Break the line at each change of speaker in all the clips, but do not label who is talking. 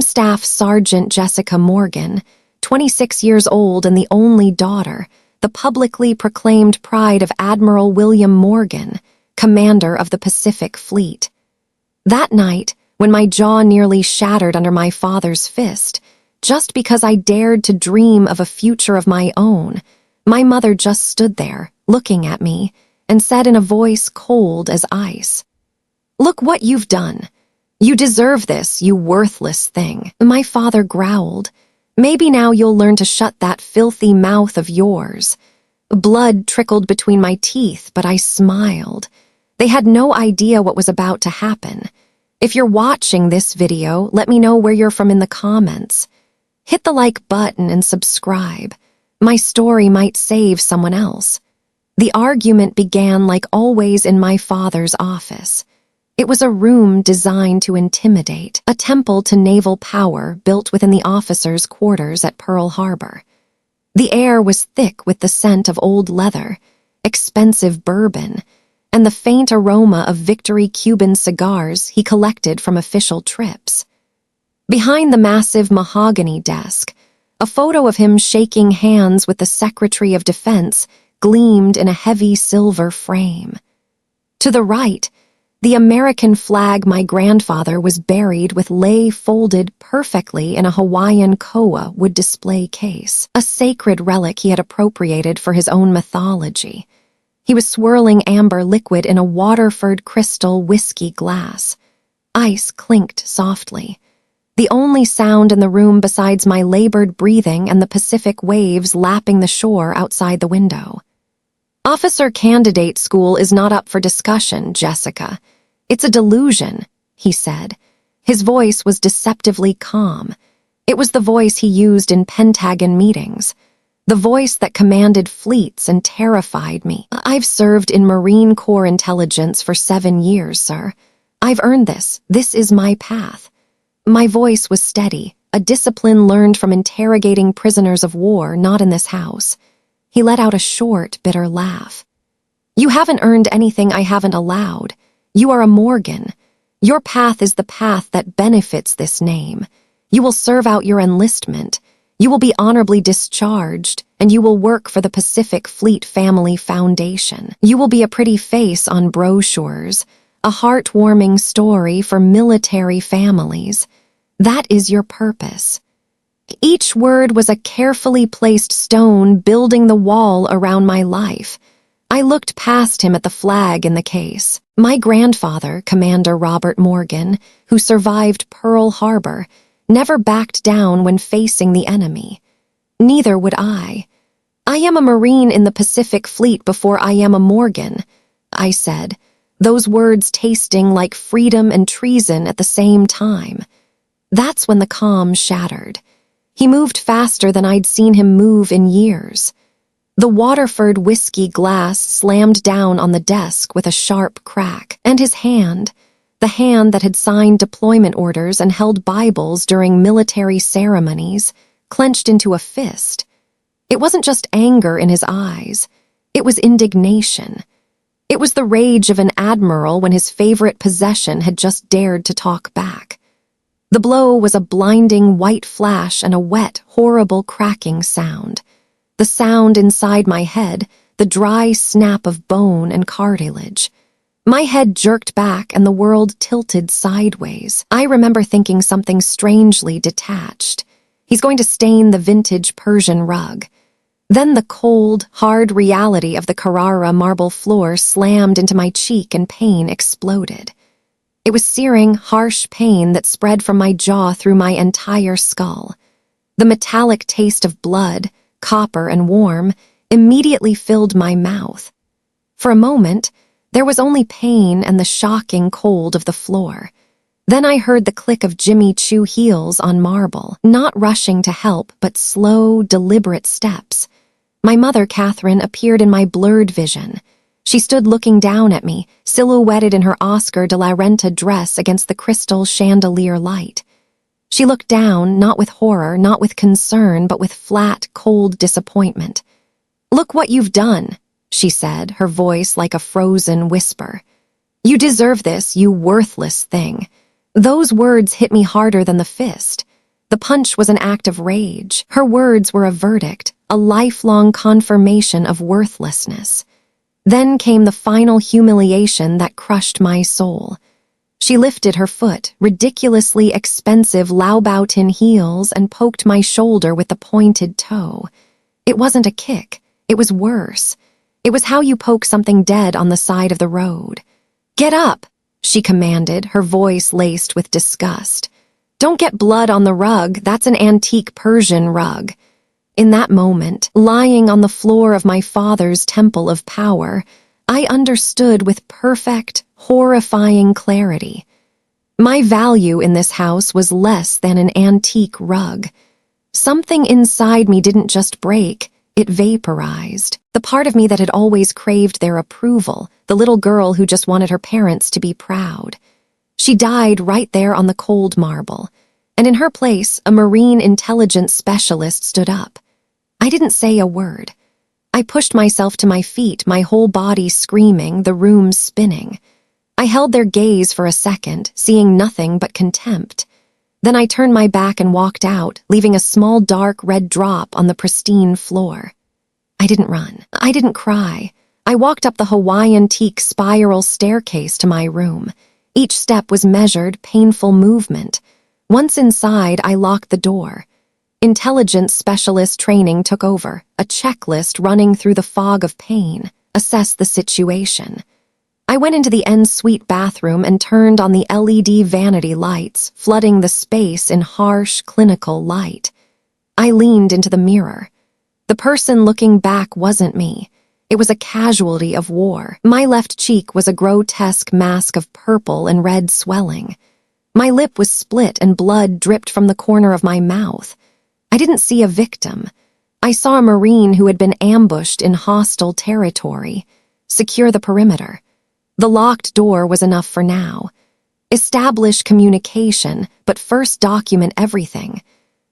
Staff Sergeant Jessica Morgan, 26 years old and the only daughter, the publicly proclaimed pride of Admiral William Morgan, commander of the Pacific Fleet. That night, when my jaw nearly shattered under my father's fist, just because I dared to dream of a future of my own, my mother just stood there, looking at me, and said in a voice cold as ice, "Look what you've done. You deserve this, you worthless thing." My father growled, "Maybe now you'll learn to shut that filthy mouth of yours." Blood trickled between my teeth, but I smiled. They had no idea what was about to happen. If you're watching this video, let me know where you're from in the comments. Hit the like button and subscribe. My story might save someone else. The argument began like always in my father's office. It was a room designed to intimidate, a temple to naval power built within the officers' quarters at Pearl Harbor. The air was thick with the scent of old leather, expensive bourbon, and the faint aroma of Victory Cuban cigars he collected from official trips. Behind the massive mahogany desk, a photo of him shaking hands with the Secretary of Defense gleamed in a heavy silver frame. To the right, the American flag my grandfather was buried with lay folded perfectly in a Hawaiian koa wood display case, a sacred relic he had appropriated for his own mythology. He was swirling amber liquid in a Waterford crystal whiskey glass. Ice clinked softly. The only sound in the room besides my labored breathing and the Pacific waves lapping the shore outside the window. "Officer candidate school is not up for discussion, Jessica. It's a delusion," he said. His voice was deceptively calm. It was the voice he used in Pentagon meetings. The voice that commanded fleets and terrified me. "I've served in Marine Corps intelligence for 7 years, sir. I've earned this. This is my path." My voice was steady, a discipline learned from interrogating prisoners of war not in this house. He let out a short, bitter laugh. "You haven't earned anything I haven't allowed. You are a Morgan. Your path is the path that benefits this name. You will serve out your enlistment. You will be honorably discharged, and you will work for the Pacific Fleet Family Foundation. You will be a pretty face on brochures, a heartwarming story for military families. That is your purpose." Each word was a carefully placed stone building the wall around my life. I looked past him at the flag in the case. My grandfather, Commander Robert Morgan, who survived Pearl Harbor, never backed down when facing the enemy. Neither would I. "I am a Marine in the Pacific Fleet before I am a Morgan," I said, those words tasting like freedom and treason at the same time. That's when the calm shattered. He moved faster than I'd seen him move in years. The Waterford whiskey glass slammed down on the desk with a sharp crack, and his hand, the hand that had signed deployment orders and held Bibles during military ceremonies, clenched into a fist. It wasn't just anger in his eyes. It was indignation. It was the rage of an admiral when his favorite possession had just dared to talk back. The blow was a blinding white flash and a wet, horrible cracking sound. The sound inside my head, the dry snap of bone and cartilage. My head jerked back and the world tilted sideways. I remember thinking something strangely detached. He's going to stain the vintage Persian rug. Then the cold, hard reality of the Carrara marble floor slammed into my cheek and pain exploded. It was searing, harsh pain that spread from my jaw through my entire skull. The metallic taste of blood, copper and warm, immediately filled my mouth. For a moment, there was only pain and the shocking cold of the floor. Then I heard the click of Jimmy Choo heels on marble, not rushing to help, but slow, deliberate steps. My mother, Catherine, appeared in my blurred vision. She stood looking down at me, silhouetted in her Oscar de la Renta dress against the crystal chandelier light. She looked down, not with horror, not with concern, but with flat, cold disappointment. "Look what you've done," she said, her voice like a frozen whisper. "You deserve this, you worthless thing." Those words hit me harder than the fist. The punch was an act of rage. Her words were a verdict, a lifelong confirmation of worthlessness. Then came the final humiliation that crushed my soul. She lifted her foot, ridiculously expensive Louboutin heels, and poked my shoulder with the pointed toe. It wasn't a kick. It was worse. It was how you poke something dead on the side of the road. "Get up," she commanded, her voice laced with disgust. "Don't get blood on the rug. That's an antique Persian rug." In that moment, lying on the floor of my father's temple of power, I understood with perfect, horrifying clarity. My value in this house was less than an antique rug. Something inside me didn't just break, it vaporized. The part of me that had always craved their approval, the little girl who just wanted her parents to be proud. She died right there on the cold marble, and in her place, a marine intelligence specialist stood up. I didn't say a word. I pushed myself to my feet, my whole body screaming, the room spinning. I held their gaze for a second, seeing nothing but contempt. Then I turned my back and walked out, leaving a small dark red drop on the pristine floor. I didn't run. I didn't cry. I walked up the Hawaiian teak spiral staircase to my room. Each step was measured, painful movement. Once inside, I locked the door. Intelligence specialist training took over, a checklist running through the fog of pain, assess the situation. I went into the en-suite bathroom and turned on the LED vanity lights, flooding the space in harsh, clinical light. I leaned into the mirror. The person looking back wasn't me. It was a casualty of war. My left cheek was a grotesque mask of purple and red swelling. My lip was split and blood dripped from the corner of my mouth. I didn't see a victim. I saw a Marine who had been ambushed in hostile territory. Secure the perimeter. The locked door was enough for now. Establish communication, but first document everything.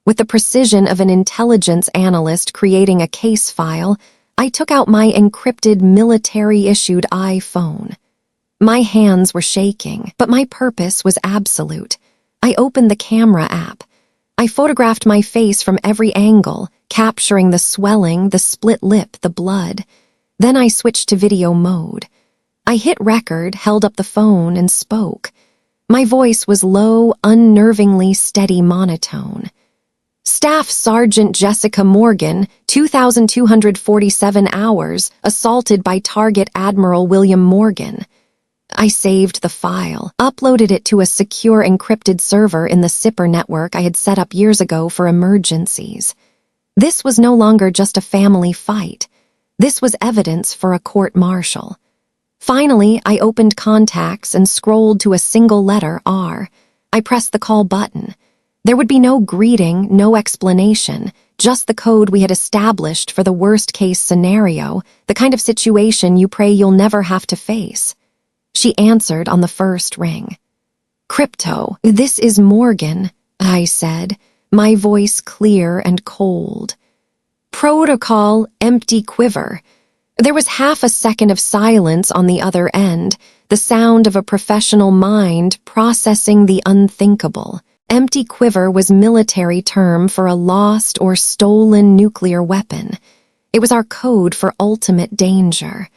With the precision of an intelligence analyst creating a case file, I took out my encrypted military-issued iPhone. My hands were shaking, but my purpose was absolute. I opened the camera app. I photographed my face from every angle, capturing the swelling, the split lip, the blood. Then I switched to video mode. I hit record, held up the phone, and spoke. My voice was low, unnervingly steady monotone. "Staff Sergeant Jessica Morgan, 2,247 hours, assaulted by target Admiral William Morgan." I saved the file, uploaded it to a secure encrypted server in the Zipper network I had set up years ago for emergencies. This was no longer just a family fight. This was evidence for a court-martial. Finally, I opened contacts and scrolled to a single letter, R. I pressed the call button. There would be no greeting, no explanation, just the code we had established for the worst-case scenario, the kind of situation you pray you'll never have to face. She answered on the first ring. "Crypto, this is Morgan," I said, my voice clear and cold. "Protocol, empty quiver." There was half a second of silence on the other end, the sound of a professional mind processing the unthinkable. Empty quiver was military term for a lost or stolen nuclear weapon. It was our code for ultimate danger.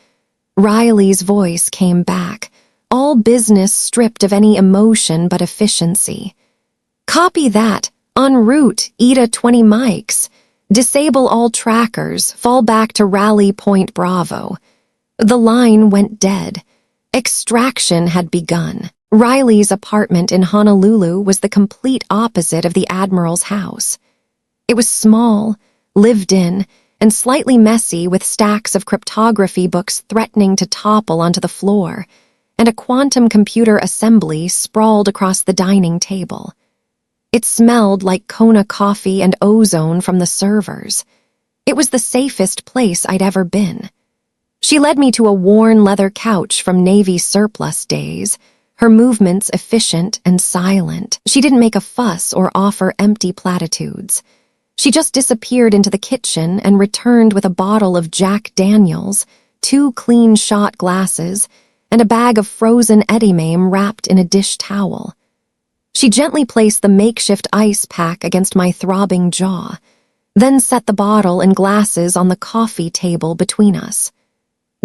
Riley's voice came back, all business stripped of any emotion but efficiency. "Copy that. En route, ETA 20 mics. Disable all trackers, fall back to Rally Point Bravo." The line went dead. Extraction had begun. Riley's apartment in Honolulu was the complete opposite of the Admiral's house. It was small, lived in, and slightly messy, with stacks of cryptography books threatening to topple onto the floor, and a quantum computer assembly sprawled across the dining table. It smelled like Kona coffee and ozone from the servers. It was the safest place I'd ever been. She led me to a worn leather couch from Navy surplus days, her movements efficient and silent. She didn't make a fuss or offer empty platitudes. She just disappeared into the kitchen and returned with a bottle of Jack Daniels, 2 clean shot glasses, and a bag of frozen edamame wrapped in a dish towel. She gently placed the makeshift ice pack against my throbbing jaw, then set the bottle and glasses on the coffee table between us.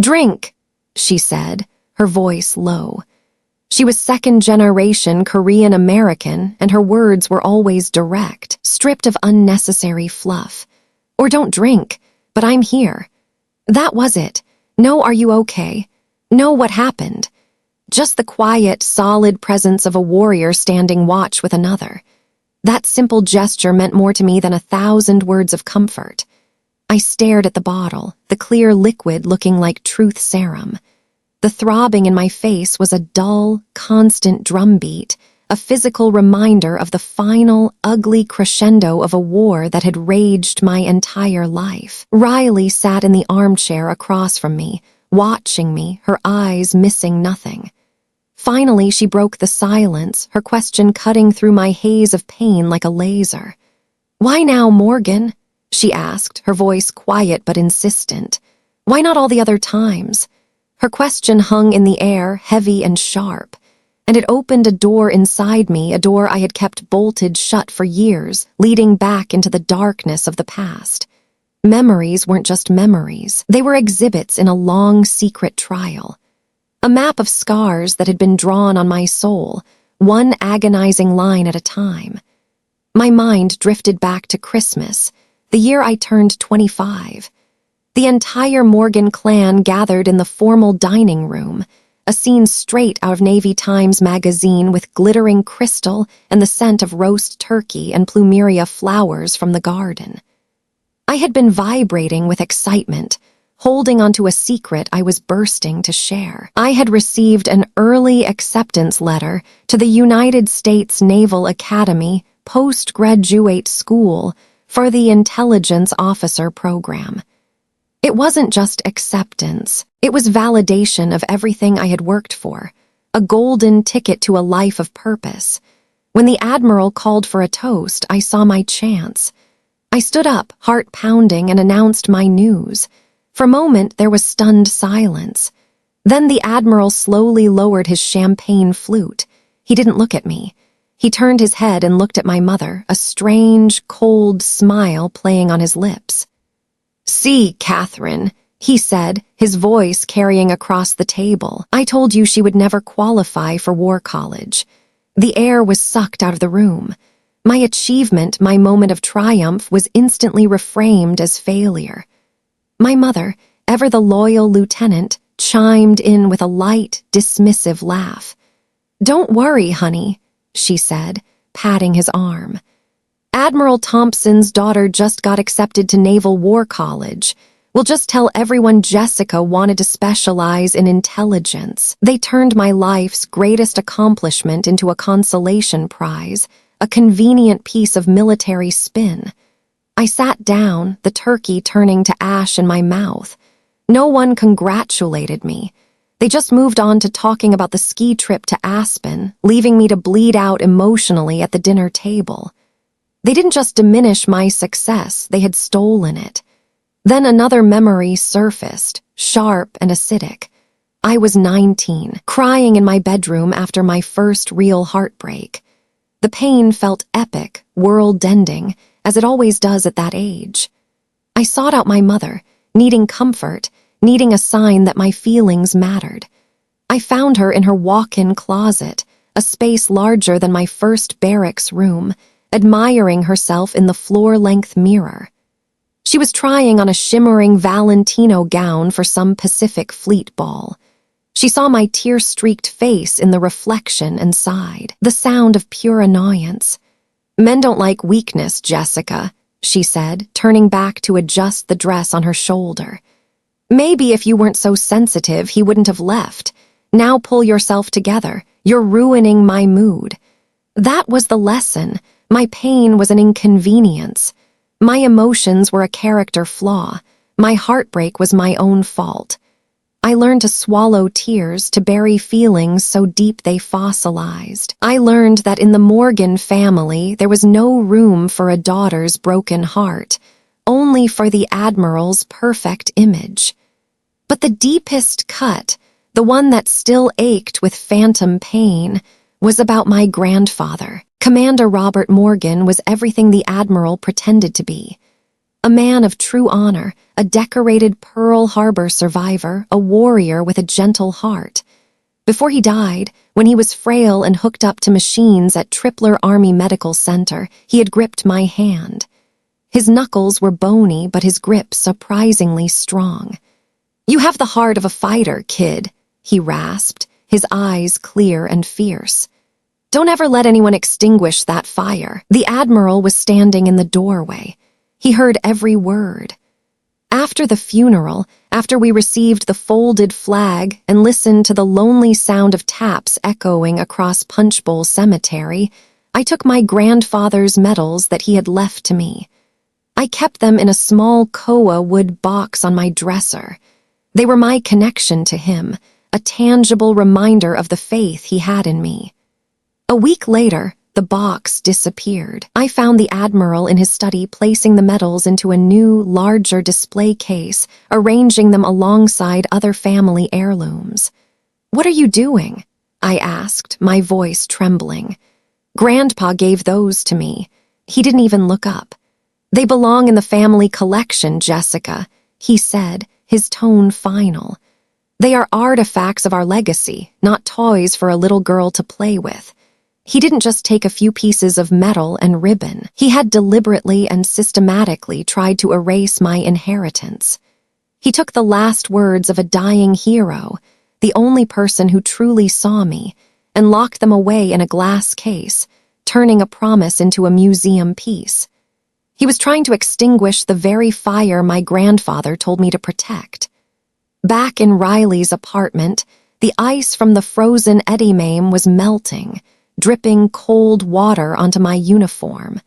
"Drink," she said, her voice low. She was second-generation Korean-American, and her words were always direct, stripped of unnecessary fluff. "Or don't drink, but I'm here." That was it. No, "Are you okay?" No, "What happened?" Just the quiet, solid presence of a warrior standing watch with another. That simple gesture meant more to me than 1,000 words of comfort. I stared at the bottle, the clear liquid looking like truth serum. The throbbing in my face was a dull, constant drumbeat, a physical reminder of the final, ugly crescendo of a war that had raged my entire life. Riley sat in the armchair across from me, watching me, her eyes missing nothing. Finally, she broke the silence, her question cutting through my haze of pain like a laser. "Why now, Morgan?" she asked, her voice quiet but insistent. "Why not all the other times?" Her question hung in the air, heavy and sharp, and it opened a door inside me, a door I had kept bolted shut for years, leading back into the darkness of the past. Memories weren't just memories. They were exhibits in a long, secret trial. A map of scars that had been drawn on my soul, one agonizing line at a time. My mind drifted back to Christmas, the year I turned 25. The entire Morgan clan gathered in the formal dining room, a scene straight out of Navy Times magazine with glittering crystal and the scent of roast turkey and plumeria flowers from the garden. I had been vibrating with excitement, holding onto a secret I was bursting to share. I had received an early acceptance letter to the United States Naval Academy postgraduate school for the Intelligence Officer program. It wasn't just acceptance, it was validation of everything I had worked for, a golden ticket to a life of purpose. When the Admiral called for a toast, I saw my chance. I stood up, heart pounding, and announced my news. For a moment, there was stunned silence. Then the Admiral slowly lowered his champagne flute. He didn't look at me. He turned his head and looked at my mother, a strange, cold smile playing on his lips. "See, Catherine," he said, his voice carrying across the table. "I told you she would never qualify for war college." The air was sucked out of the room. My achievement, my moment of triumph, was instantly reframed as failure. My mother, ever the loyal lieutenant, chimed in with a light, dismissive laugh. "Don't worry, honey," she said, patting his arm. "Admiral Thompson's daughter just got accepted to Naval War College. We'll just tell everyone Jessica wanted to specialize in intelligence." They turned my life's greatest accomplishment into a consolation prize, a convenient piece of military spin. I sat down, the turkey turning to ash in my mouth. No one congratulated me. They just moved on to talking about the ski trip to Aspen, leaving me to bleed out emotionally at the dinner table. They didn't just diminish my success, they had stolen it. Then another memory surfaced, sharp and acidic. I was 19, crying in my bedroom after my first real heartbreak. The pain felt epic, world-ending, as it always does at that age. I sought out my mother, needing comfort, needing a sign that my feelings mattered. I found her in her walk-in closet, a space larger than my first barracks room, admiring herself in the floor-length mirror. She was trying on a shimmering Valentino gown for some Pacific Fleet ball. She saw my tear-streaked face in the reflection and sighed, the sound of pure annoyance. "Men don't like weakness, Jessica," she said, turning back to adjust the dress on her shoulder. "Maybe if you weren't so sensitive, he wouldn't have left. Now pull yourself together. You're ruining my mood." That was the lesson. My pain was an inconvenience. My emotions were a character flaw. My heartbreak was my own fault. I learned to swallow tears, to bury feelings so deep they fossilized. I learned that in the Morgan family, there was no room for a daughter's broken heart, only for the Admiral's perfect image. But the deepest cut, the one that still ached with phantom pain, was about my grandfather. Commander Robert Morgan was everything the Admiral pretended to be. A man of true honor, a decorated Pearl Harbor survivor, a warrior with a gentle heart. Before he died, when he was frail and hooked up to machines at Tripler Army Medical Center, he had gripped my hand. His knuckles were bony, but his grip surprisingly strong. "You have the heart of a fighter, kid," he rasped, his eyes clear and fierce. "Don't ever let anyone extinguish that fire." The Admiral was standing in the doorway. He heard every word. After the funeral, after we received the folded flag and listened to the lonely sound of taps echoing across Punchbowl Cemetery, I took my grandfather's medals that he had left to me. I kept them in a small koa wood box on my dresser. They were my connection to him, a tangible reminder of the faith he had in me. A week later, the box disappeared. I found the Admiral in his study placing the medals into a new, larger display case, arranging them alongside other family heirlooms. "What are you doing?" I asked, my voice trembling. "Grandpa gave those to me." He didn't even look up. "They belong in the family collection, Jessica," he said, his tone final. "They are artifacts of our legacy, not toys for a little girl to play with." He didn't just take a few pieces of metal and ribbon. He had deliberately and systematically tried to erase my inheritance. He took the last words of a dying hero, the only person who truly saw me, and locked them away in a glass case, turning a promise into a museum piece. He was trying to extinguish the very fire my grandfather told me to protect. Back in Riley's apartment, the ice from the frozen edamame was melting, dripping cold water onto my uniform.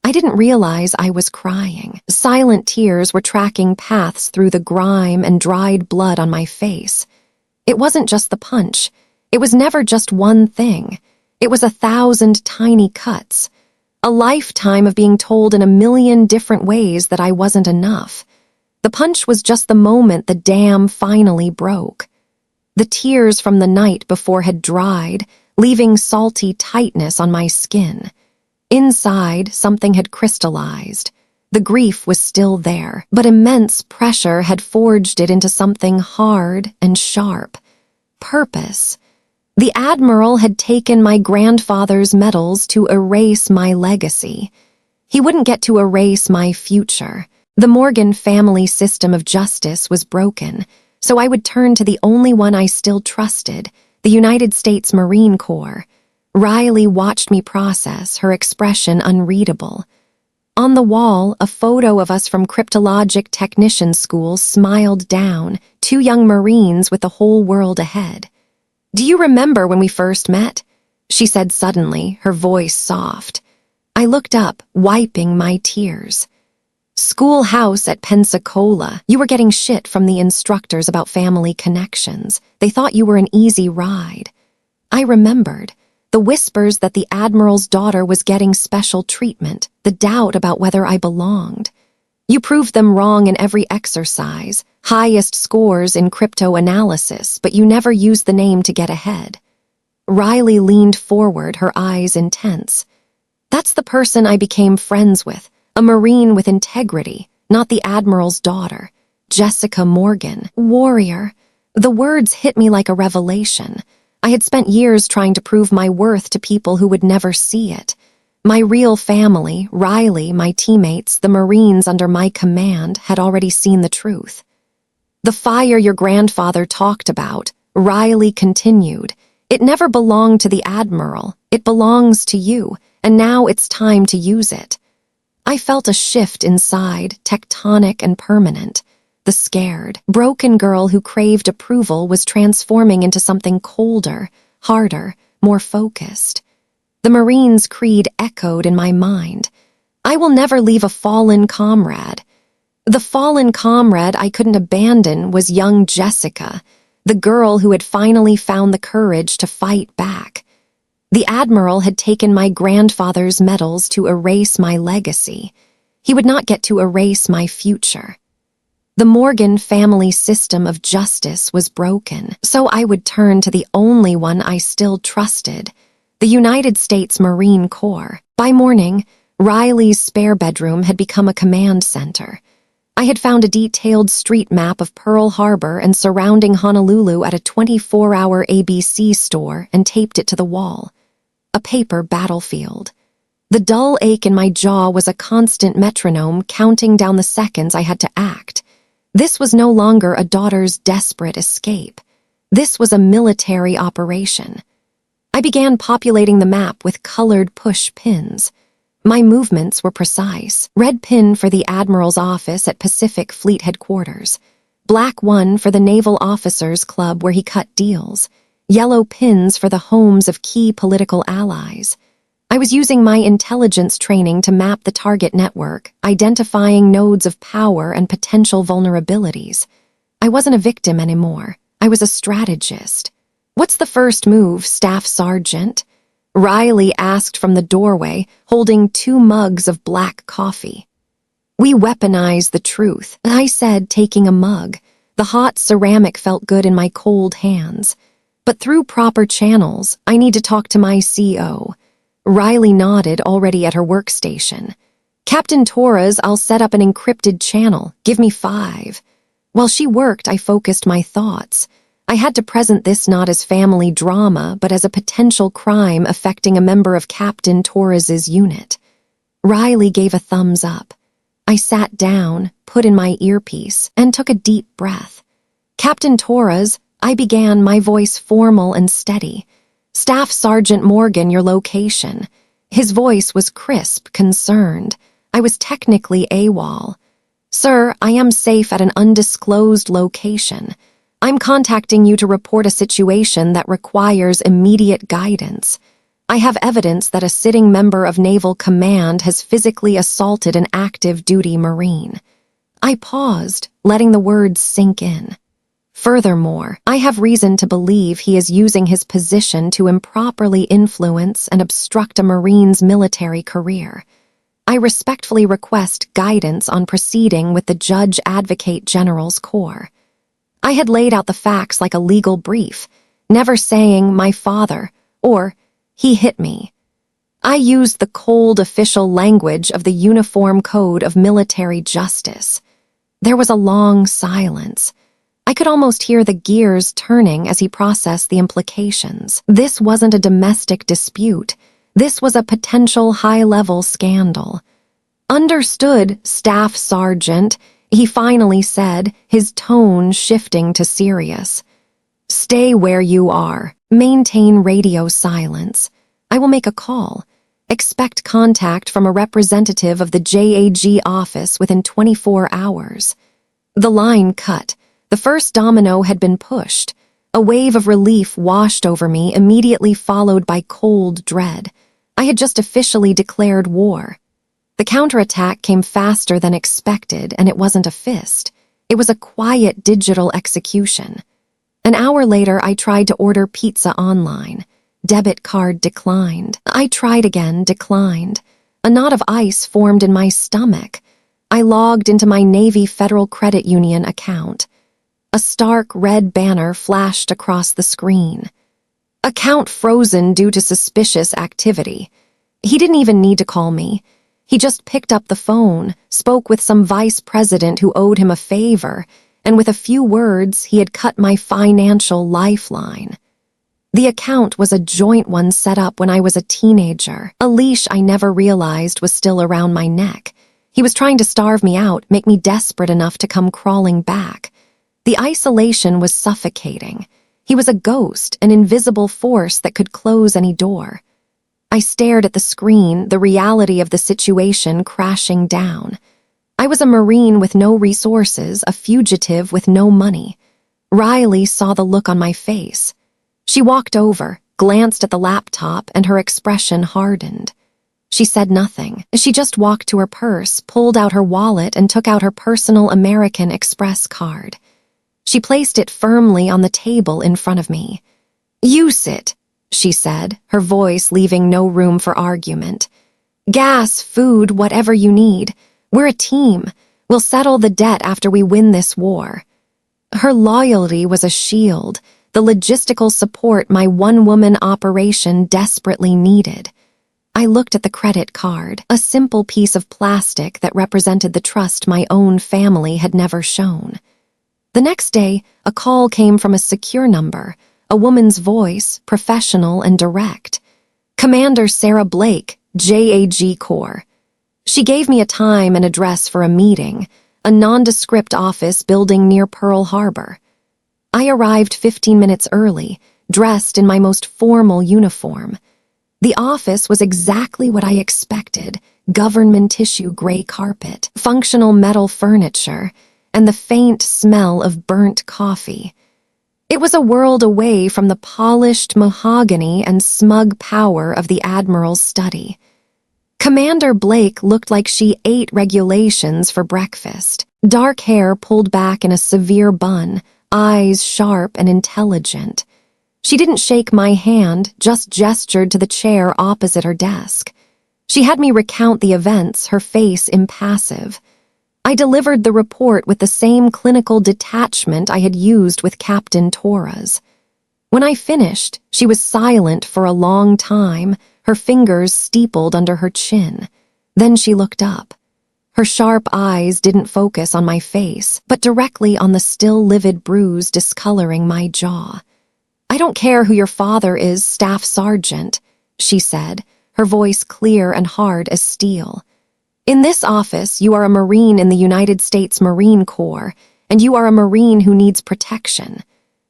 I didn't realize I was crying. Silent tears were tracking paths through the grime and dried blood on my face. It wasn't just the punch. It was never just one thing. It was 1,000 tiny cuts. A lifetime of being told in 1,000,000 different ways that I wasn't enough. The punch was just the moment the dam finally broke. The tears from the night before had dried, leaving salty tightness on my skin. Inside, something had crystallized. The grief was still there, but immense pressure had forged it into something hard and sharp. Purpose. The Admiral had taken my grandfather's medals to erase my legacy. He wouldn't get to erase my future. The Morgan family system of justice was broken, so I would turn to the only one I still trusted, the United States Marine Corps. Riley watched me process, her expression unreadable. On the wall, a photo of us from Cryptologic Technician School smiled down, 2 young Marines with the whole world ahead. "Do you remember when we first met?" she said suddenly, her voice soft. I looked up, wiping my tears. "Schoolhouse at Pensacola. You were getting shit from the instructors about family connections. They thought you were an easy ride." I remembered. The whispers that the Admiral's daughter was getting special treatment, the doubt about whether I belonged. "You proved them wrong in every exercise, highest scores in crypto-analysis, but you never used the name to get ahead." Riley leaned forward, her eyes intense. "That's the person I became friends with. A Marine with integrity, not the Admiral's daughter. Jessica Morgan. Warrior." The words hit me like a revelation. I had spent years trying to prove my worth to people who would never see it. My real family, Riley, my teammates, the Marines under my command, had already seen the truth. "The fire your grandfather talked about," Riley continued, "it never belonged to the Admiral. It belongs to you, and now it's time to use it." I felt a shift inside, tectonic and permanent. The scared, broken girl who craved approval was transforming into something colder, harder, more focused. The Marine's creed echoed in my mind. "I will never leave a fallen comrade." The fallen comrade I couldn't abandon was young Jessica, the girl who had finally found the courage to fight back. The Admiral had taken my grandfather's medals to erase my legacy. He would not get to erase my future. The Morgan family system of justice was broken, so I would turn to the only one I still trusted, the United States Marine Corps. By morning, Riley's spare bedroom had become a command center. I had found a detailed street map of Pearl Harbor and surrounding Honolulu at a 24-hour ABC store and taped it to the wall. A paper battlefield. The dull ache in my jaw was a constant metronome counting down the seconds I had to act. This was no longer a daughter's desperate escape. This was a military operation. I began populating the map with colored push pins. My movements were precise. Red pin for the Admiral's office at Pacific Fleet Headquarters. Black one for the Naval Officers Club where he cut deals. Yellow pins for the homes of key political allies. I was using my intelligence training to map the target network, identifying nodes of power and potential vulnerabilities. I wasn't a victim anymore. I was a strategist. "What's the first move, Staff Sergeant?" Riley asked from the doorway, holding 2 mugs of black coffee. "We weaponize the truth," I said, taking a mug. The hot ceramic felt good in my cold hands. "But through proper channels, I need to talk to my CO." Riley nodded, already at her workstation. "Captain Torres, I'll set up an encrypted channel. Give me 5. While she worked, I focused my thoughts. I had to present this not as family drama, but as a potential crime affecting a member of Captain Torres's unit. Riley gave a thumbs up. I sat down, put in my earpiece, and took a deep breath. "Captain Torres," I began, my voice formal and steady. "Staff Sergeant Morgan, your location." His voice was crisp, concerned. I was technically AWOL. "Sir, I am safe at an undisclosed location. I'm contacting you to report a situation that requires immediate guidance. I have evidence that a sitting member of Naval Command has physically assaulted an active duty Marine." I paused, letting the words sink in. "Furthermore, I have reason to believe he is using his position to improperly influence and obstruct a Marine's military career. I respectfully request guidance on proceeding with the Judge Advocate General's Corps." I had laid out the facts like a legal brief, never saying "my father" or "he hit me." I used the cold official language of the Uniform Code of Military Justice. There was a long silence. I could almost hear the gears turning as he processed the implications. This wasn't a domestic dispute. This was a potential high-level scandal. "Understood, Staff Sergeant," he finally said, his tone shifting to serious. "Stay where you are. Maintain radio silence. I will make a call. Expect contact from a representative of the JAG office within 24 hours. The line cut. The first domino had been pushed. A wave of relief washed over me, immediately followed by cold dread. I had just officially declared war. The counterattack came faster than expected, and it wasn't a fist. It was a quiet digital execution. An hour later, I tried to order pizza online. Debit card declined. I tried again, declined. A knot of ice formed in my stomach. I logged into my Navy Federal Credit Union account. A stark red banner flashed across the screen. "Account frozen due to suspicious activity." He didn't even need to call me. He just picked up the phone, spoke with some vice president who owed him a favor, and with a few words, he had cut my financial lifeline. The account was a joint one set up when I was a teenager, a leash I never realized was still around my neck. He was trying to starve me out, make me desperate enough to come crawling back. The isolation was suffocating. He was a ghost, an invisible force that could close any door. I stared at the screen, the reality of the situation crashing down. I was a Marine with no resources, a fugitive with no money. Riley saw the look on my face. She walked over, glanced at the laptop, and her expression hardened. She said nothing. She just walked to her purse, pulled out her wallet, and took out her personal American Express card. She placed it firmly on the table in front of me. "Use it," she said, her voice leaving no room for argument. "Gas, food, whatever you need. We're a team. We'll settle the debt after we win this war." Her loyalty was a shield, the logistical support my one-woman operation desperately needed. I looked at the credit card, a simple piece of plastic that represented the trust my own family had never shown. The next day, a call came from a secure number, a woman's voice, professional and direct. Commander Sarah Blake, JAG Corps. She gave me a time and address for a meeting, a nondescript office building near Pearl Harbor. I arrived 15 minutes early, dressed in my most formal uniform. The office was exactly what I expected: government tissue gray carpet, functional metal furniture, and the faint smell of burnt coffee. It was a world away from the polished mahogany and smug power of the Admiral's study. Commander Blake looked like she ate regulations for breakfast. Dark hair pulled back in a severe bun, eyes sharp and intelligent. She didn't shake my hand, just gestured to the chair opposite her desk. She had me recount the events, her face impassive. I delivered the report with the same clinical detachment I had used with Captain Torres. When I finished, she was silent for a long time, her fingers steepled under her chin. Then she looked up. Her sharp eyes didn't focus on my face, but directly on the still livid bruise discoloring my jaw. "I don't care who your father is, Staff Sergeant," she said, her voice clear and hard as steel. "In this office, you are a Marine in the United States Marine Corps, and you are a Marine who needs protection.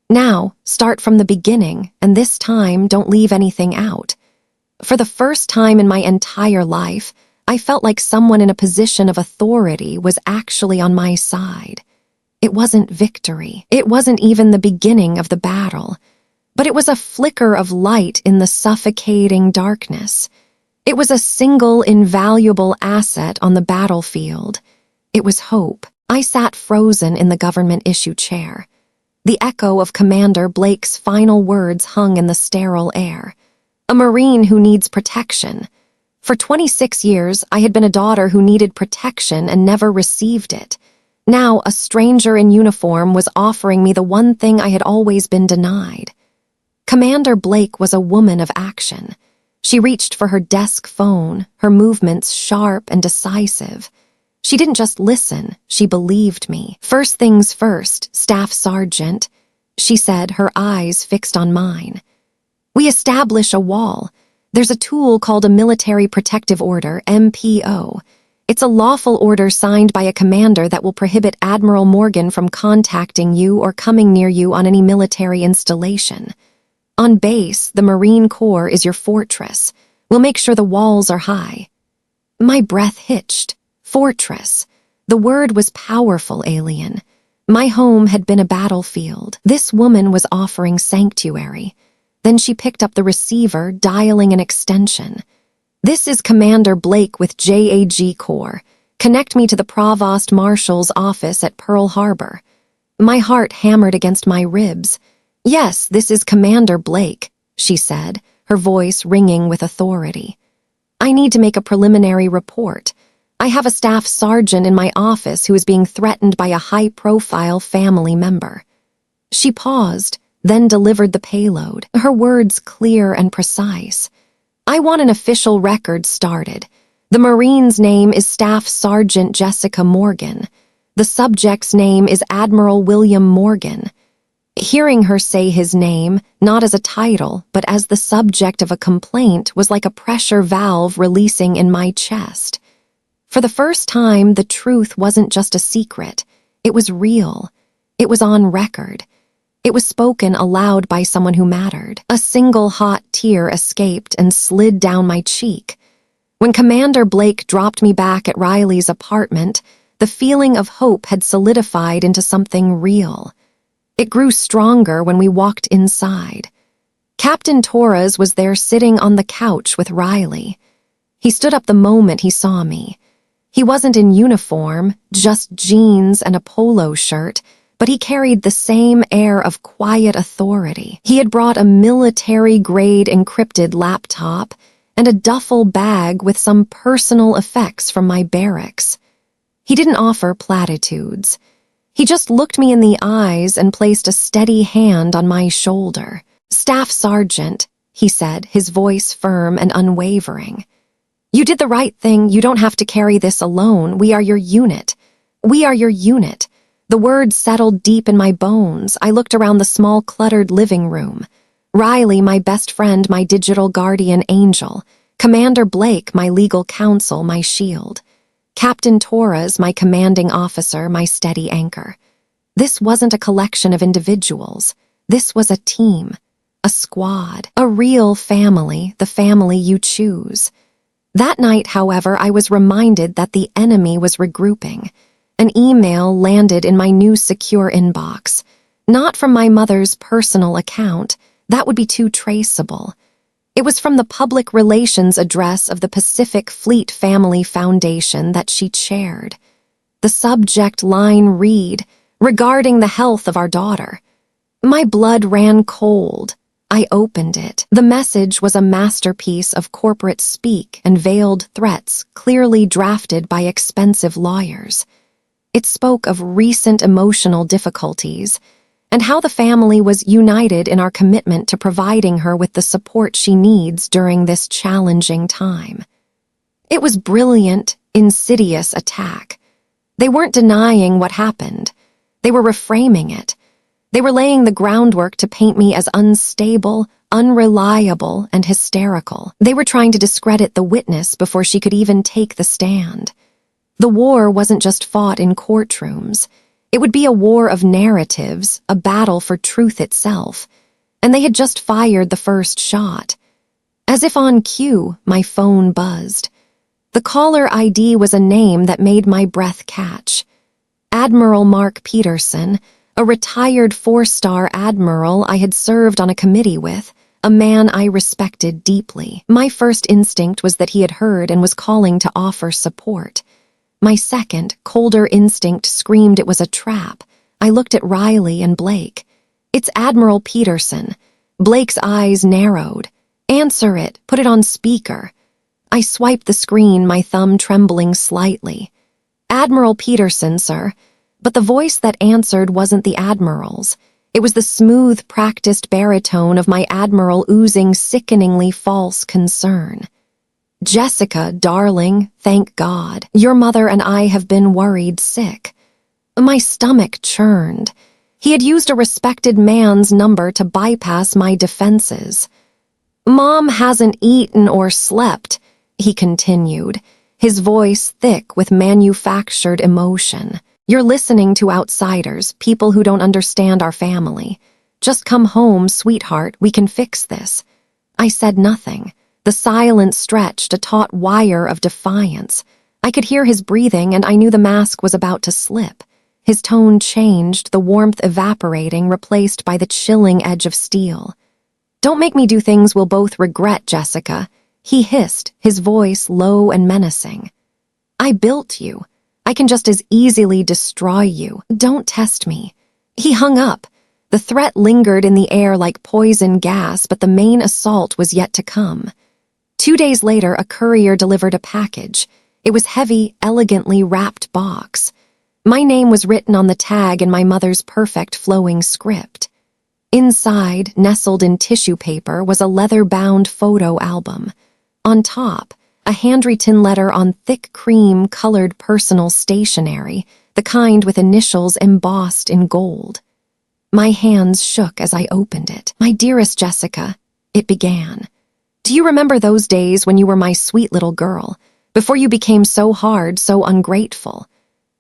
Now, start from the beginning, and this time, don't leave anything out." For the first time in my entire life, I felt like someone in a position of authority was actually on my side. It wasn't victory. It wasn't even the beginning of the battle. But it was a flicker of light in the suffocating darkness. It was a single invaluable asset on the battlefield. It was hope. I sat frozen in the government-issue chair. The echo of Commander Blake's final words hung in the sterile air. A Marine who needs protection. For 26 years, I had been a daughter who needed protection and never received it. Now, a stranger in uniform was offering me the one thing I had always been denied. Commander Blake was a woman of action. She reached for her desk phone, her movements sharp and decisive. She didn't just listen, she believed me. "First things first, Staff Sergeant," she said, her eyes fixed on mine. "We establish a wall. There's a tool called a Military Protective Order, MPO. It's a lawful order signed by a commander that will prohibit Admiral Morgan from contacting you or coming near you on any military installation. On base, the Marine Corps is your fortress. We'll make sure the walls are high." My breath hitched. Fortress. The word was powerful, alien. My home had been a battlefield. This woman was offering sanctuary. Then she picked up the receiver, dialing an extension. "This is Commander Blake with JAG Corps. Connect me to the Provost Marshal's office at Pearl Harbor." My heart hammered against my ribs. "Yes, this is Commander Blake," she said, her voice ringing with authority. "I need to make a preliminary report. I have a staff sergeant in my office who is being threatened by a high-profile family member." She paused, then delivered the payload, her words clear and precise. "I want an official record started. The Marine's name is Staff Sergeant Jessica Morgan. The subject's name is Admiral William Morgan." Hearing her say his name, not as a title, but as the subject of a complaint, was like a pressure valve releasing in my chest. For the first time, the truth wasn't just a secret. It was real. It was on record. It was spoken aloud by someone who mattered. A single hot tear escaped and slid down my cheek. When Commander Blake dropped me back at Riley's apartment, the feeling of hope had solidified into something real. It grew stronger when we walked inside. Captain Torres was there sitting on the couch with Riley. He stood up the moment he saw me. He wasn't in uniform, just jeans and a polo shirt, but he carried the same air of quiet authority. He had brought a military-grade encrypted laptop and a duffel bag with some personal effects from my barracks. He didn't offer platitudes. He just looked me in the eyes and placed a steady hand on my shoulder. "Staff Sergeant," he said, his voice firm and unwavering. "You did the right thing. You don't have to carry this alone. We are your unit. We are your unit." The words settled deep in my bones. I looked around the small, cluttered living room. Riley, my best friend, my digital guardian angel. Commander Blake, my legal counsel, my shield. Captain Torres, my commanding officer, my steady anchor. This wasn't a collection of individuals. This was a team, a squad, a real family, the family you choose. That night, however, I was reminded that the enemy was regrouping. An email landed in my new secure inbox. Not from my mother's personal account. That would be too traceable. It was from the public relations address of the Pacific Fleet Family Foundation that she chaired. The subject line read, "Regarding the health of our daughter." My blood ran cold. I opened it. The message was a masterpiece of corporate speak and veiled threats clearly drafted by expensive lawyers. It spoke of recent emotional difficulties and how the family was united in our commitment to providing her with the support she needs during this challenging time. It was brilliant, insidious attack. They weren't denying what happened. They were reframing it. They were laying the groundwork to paint me as unstable, unreliable, and hysterical. They were trying to discredit the witness before she could even take the stand. The war wasn't just fought in courtrooms. It would be a war of narratives, a battle for truth itself. And they had just fired the first shot. As if on cue, my phone buzzed. The caller ID was a name that made my breath catch. Admiral Mark Peterson, a retired 4-star admiral I had served on a committee with, a man I respected deeply. My first instinct was that he had heard and was calling to offer support. My second, colder instinct screamed it was a trap. I looked at Riley and Blake. "It's Admiral Peterson." Blake's eyes narrowed. "Answer it. Put it on speaker." I swiped the screen, my thumb trembling slightly. "Admiral Peterson, sir." But the voice that answered wasn't the Admiral's. It was the smooth, practiced baritone of my Admiral oozing sickeningly false concern. "Jessica, darling, thank God. Your mother and I have been worried sick." My stomach churned. He had used a respected man's number to bypass my defenses. "Mom hasn't eaten or slept," he continued, his voice thick with manufactured emotion. "You're listening to outsiders, people who don't understand our family. Just come home, sweetheart, we can fix this." I said nothing. The silence stretched, a taut wire of defiance. I could hear his breathing, and I knew the mask was about to slip. His tone changed, the warmth evaporating, replaced by the chilling edge of steel. "Don't make me do things we'll both regret, Jessica," he hissed, his voice low and menacing. "I built you. I can just as easily destroy you. Don't test me." He hung up. The threat lingered in the air like poison gas, but the main assault was yet to come. 2 days later, a courier delivered a package. It was heavy, elegantly wrapped box. My name was written on the tag in my mother's perfect flowing script. Inside, nestled in tissue paper, was a leather-bound photo album. On top, a handwritten letter on thick cream-colored personal stationery, the kind with initials embossed in gold. My hands shook as I opened it. "My dearest Jessica," it began. "Do you remember those days when you were my sweet little girl, before you became so hard, so ungrateful?"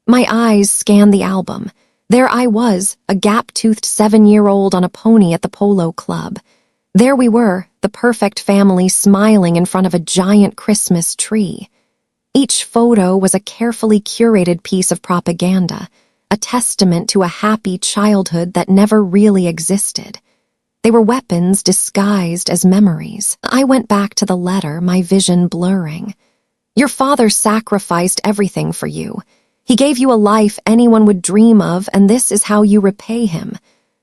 My eyes scanned the album. There I was, a gap-toothed 7-year-old on a pony at the polo club. There we were, the perfect family smiling in front of a giant Christmas tree. Each photo was a carefully curated piece of propaganda, a testament to a happy childhood that never really existed. They were weapons disguised as memories. I went back to the letter, my vision blurring. "Your father sacrificed everything for you. He gave you a life anyone would dream of, and this is how you repay him.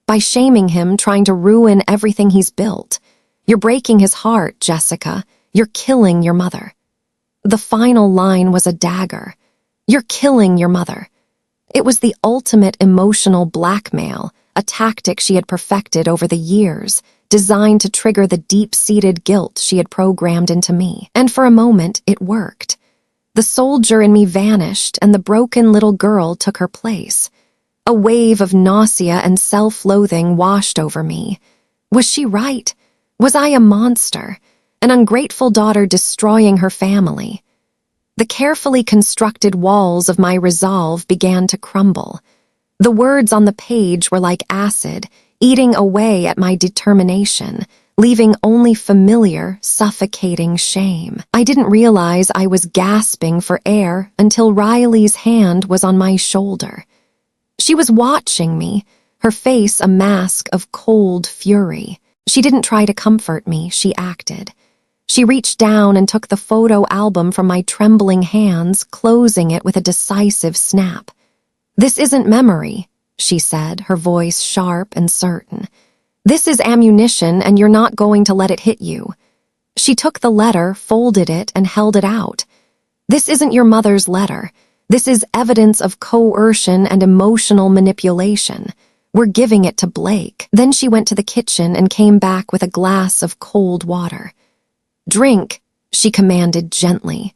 By shaming him, trying to ruin everything he's built. You're breaking his heart, Jessica. You're killing your mother." The final line was a dagger. "You're killing your mother." It was the ultimate emotional blackmail, a tactic she had perfected over the years, designed to trigger the deep-seated guilt she had programmed into me. And for a moment, it worked. The soldier in me vanished, and the broken little girl took her place. A wave of nausea and self-loathing washed over me. Was she right? Was I a monster? An ungrateful daughter destroying her family? The carefully constructed walls of my resolve began to crumble. The words on the page were like acid, eating away at my determination, leaving only familiar, suffocating shame. I didn't realize I was gasping for air until Riley's hand was on my shoulder. She was watching me, her face a mask of cold fury. She didn't try to comfort me, she acted. She reached down and took the photo album from my trembling hands, closing it with a decisive snap. "This isn't memory," she said, her voice sharp and certain. "This is ammunition, and you're not going to let it hit you." She took the letter, folded it, and held it out. "This isn't your mother's letter. This is evidence of coercion and emotional manipulation. We're giving it to Blake." Then she went to the kitchen and came back with a glass of cold water. "Drink," she commanded gently.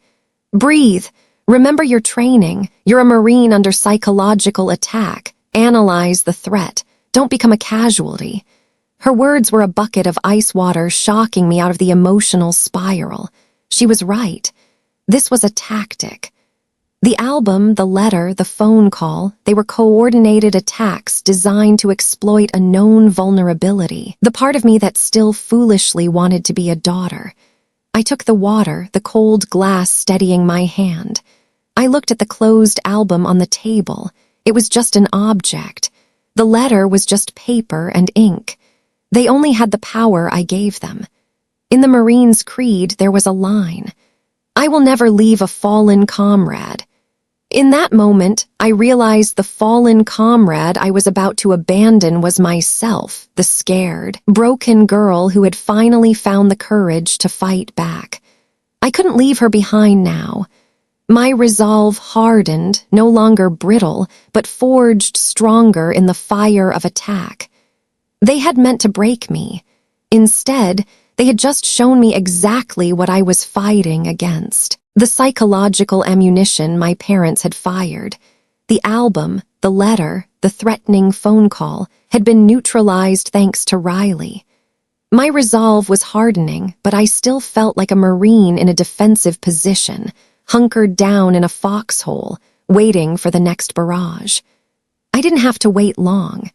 "Breathe. Remember your training. You're a Marine under psychological attack. Analyze the threat. Don't become a casualty." Her words were a bucket of ice water shocking me out of the emotional spiral. She was right. This was a tactic. The album, the letter, the phone call, they were coordinated attacks designed to exploit a known vulnerability, the part of me that still foolishly wanted to be a daughter. I took the water, the cold glass steadying my hand. I looked at the closed album on the table. It was just an object. The letter was just paper and ink. They only had the power I gave them. In the Marine's creed, there was a line: "I will never leave a fallen comrade." In that moment, I realized the fallen comrade I was about to abandon was myself, the scared, broken girl who had finally found the courage to fight back. I couldn't leave her behind now. My resolve hardened, no longer brittle, but forged stronger in the fire of attack. They had meant to break me. Instead, they had just shown me exactly what I was fighting against. The psychological ammunition my parents had fired. The album, the letter, the threatening phone call had been neutralized thanks to Riley. My resolve was hardening, but I still felt like a Marine in a defensive position, hunkered down in a foxhole, waiting for the next barrage. I didn't have to wait long.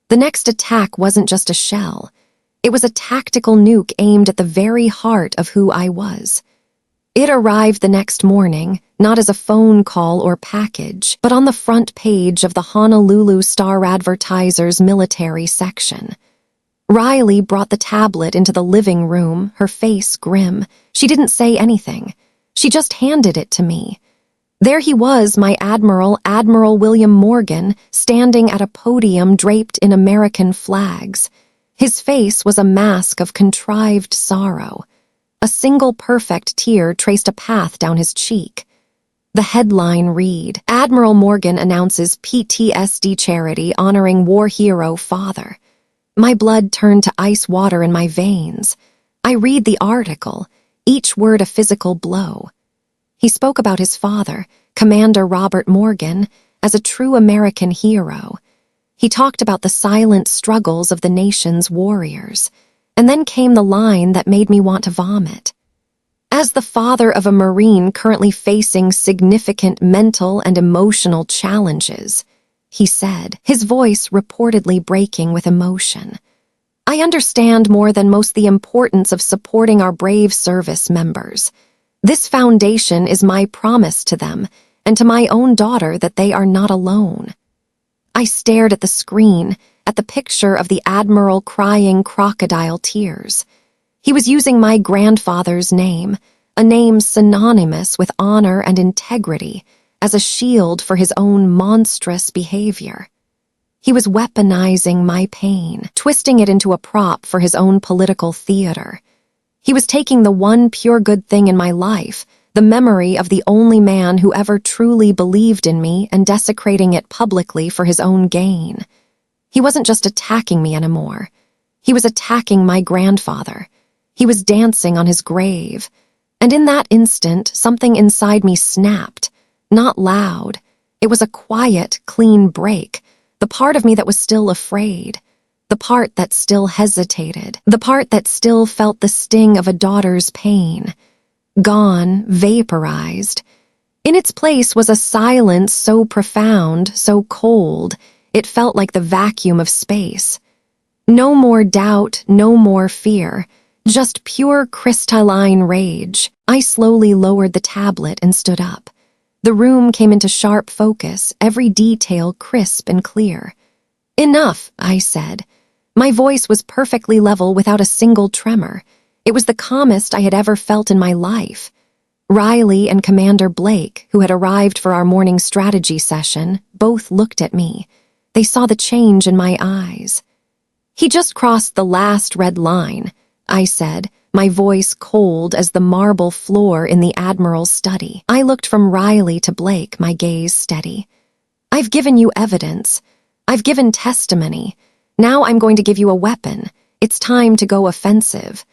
The next attack wasn't just a shell. It was a tactical nuke aimed at the very heart of who I was. It arrived the next morning, not as a phone call or package, but on the front page of the Honolulu Star-Advertiser's military section. Riley brought the tablet into the living room, her face grim. She didn't say anything. She just handed it to me. There he was, my Admiral, Admiral William Morgan, standing at a podium draped in American flags. His face was a mask of contrived sorrow. A single perfect tear traced a path down his cheek. The headline read, "Admiral Morgan announces PTSD charity honoring war hero father." My blood turned to ice water in my veins. I read the article, each word a physical blow. He spoke about his father, Commander Robert Morgan, as a true American hero. He talked about the silent struggles of the nation's warriors. And then came the line that made me want to vomit. "As the father of a Marine currently facing significant mental and emotional challenges," he said, his voice reportedly breaking with emotion, "I understand more than most the importance of supporting our brave service members. This foundation is my promise to them and to my own daughter that they are not alone." I stared at the screen, at the picture of the Admiral crying crocodile tears. He was using my grandfather's name, a name synonymous with honor and integrity, as a shield for his own monstrous behavior. He was weaponizing my pain, twisting it into a prop for his own political theater. He was taking the one pure good thing in my life, the memory of the only man who ever truly believed in me and desecrating it publicly for his own gain. He wasn't just attacking me anymore. He was attacking my grandfather. He was dancing on his grave. And in that instant, something inside me snapped. Not loud. It was a quiet, clean break. The part of me that was still afraid. The part that still hesitated. The part that still felt the sting of a daughter's pain. Gone, vaporized. In its place was a silence so profound, so cold, it felt like the vacuum of space. No more doubt, no more fear, just pure crystalline rage. I slowly lowered the tablet and stood up. The room came into sharp focus, every detail crisp and clear. "Enough," I said. My voice was perfectly level without a single tremor. It was the calmest I had ever felt in my life. Riley and Commander Blake, who had arrived for our morning strategy session, both looked at me. They saw the change in my eyes. "He just crossed the last red line," I said, my voice cold as the marble floor in the Admiral's study. I looked from Riley to Blake, my gaze steady. "I've given you evidence. I've given testimony. Now I'm going to give you a weapon. It's time to go offensive."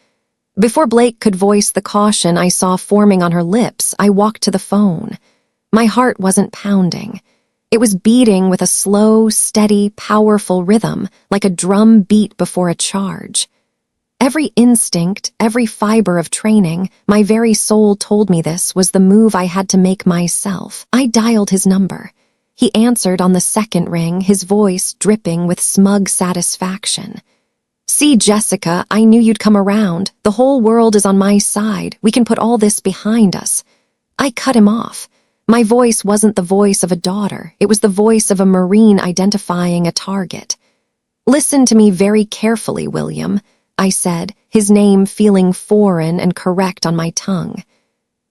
Before Blake could voice the caution I saw forming on her lips, I walked to the phone. My heart wasn't pounding. It was beating with a slow, steady, powerful rhythm, like a drum beat before a charge. Every instinct, every fiber of training, my very soul told me this was the move I had to make myself. I dialed his number. He answered on the second ring, his voice dripping with smug satisfaction. "See, Jessica, I knew you'd come around. The whole world is on my side. We can put all this behind us." I cut him off. My voice wasn't the voice of a daughter. It was the voice of a Marine identifying a target. "Listen to me very carefully, William," I said, his name feeling foreign and correct on my tongue.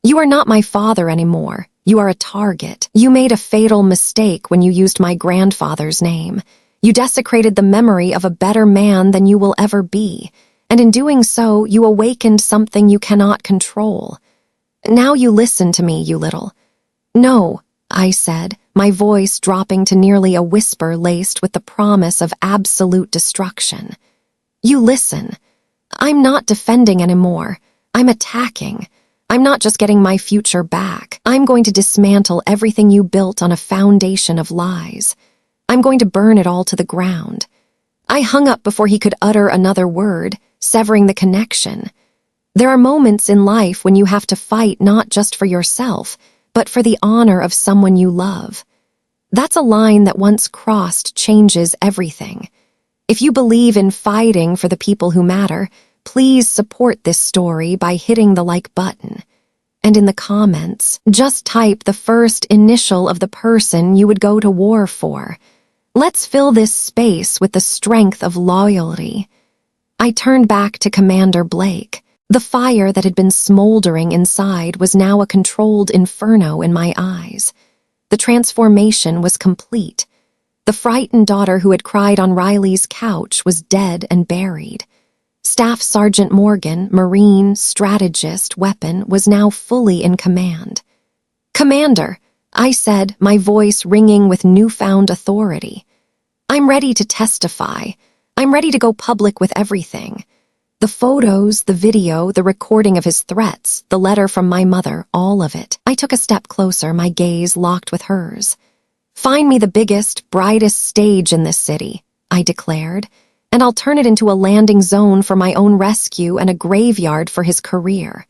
"You are not my father anymore. You are a target. You made a fatal mistake when you used my grandfather's name. You desecrated the memory of a better man than you will ever be, and in doing so, you awakened something you cannot control. Now you listen to me, you little—" "No," I said, my voice dropping to nearly a whisper laced with the promise of absolute destruction. "You listen. I'm not defending anymore. I'm attacking. I'm not just getting my future back. I'm going to dismantle everything you built on a foundation of lies. I'm going to burn it all to the ground." I hung up before he could utter another word, severing the connection. There are moments in life when you have to fight not just for yourself, but for the honor of someone you love. That's a line that once crossed changes everything. If you believe in fighting for the people who matter, please support this story by hitting the like button. And in the comments, just type the first initial of the person you would go to war for. Let's fill this space with the strength of loyalty. I turned back to Commander Blake. The fire that had been smoldering inside was now a controlled inferno in my eyes. The transformation was complete. The frightened daughter who had cried on Riley's couch was dead and buried. Staff Sergeant Morgan, Marine, strategist, weapon, was now fully in command. "Commander," I said, my voice ringing with newfound authority. "I'm ready to testify. I'm ready to go public with everything. The photos, the video, the recording of his threats, the letter from my mother, all of it." I took a step closer, my gaze locked with hers. "Find me the biggest, brightest stage in this city," I declared, "and I'll turn it into a landing zone for my own rescue and a graveyard for his career."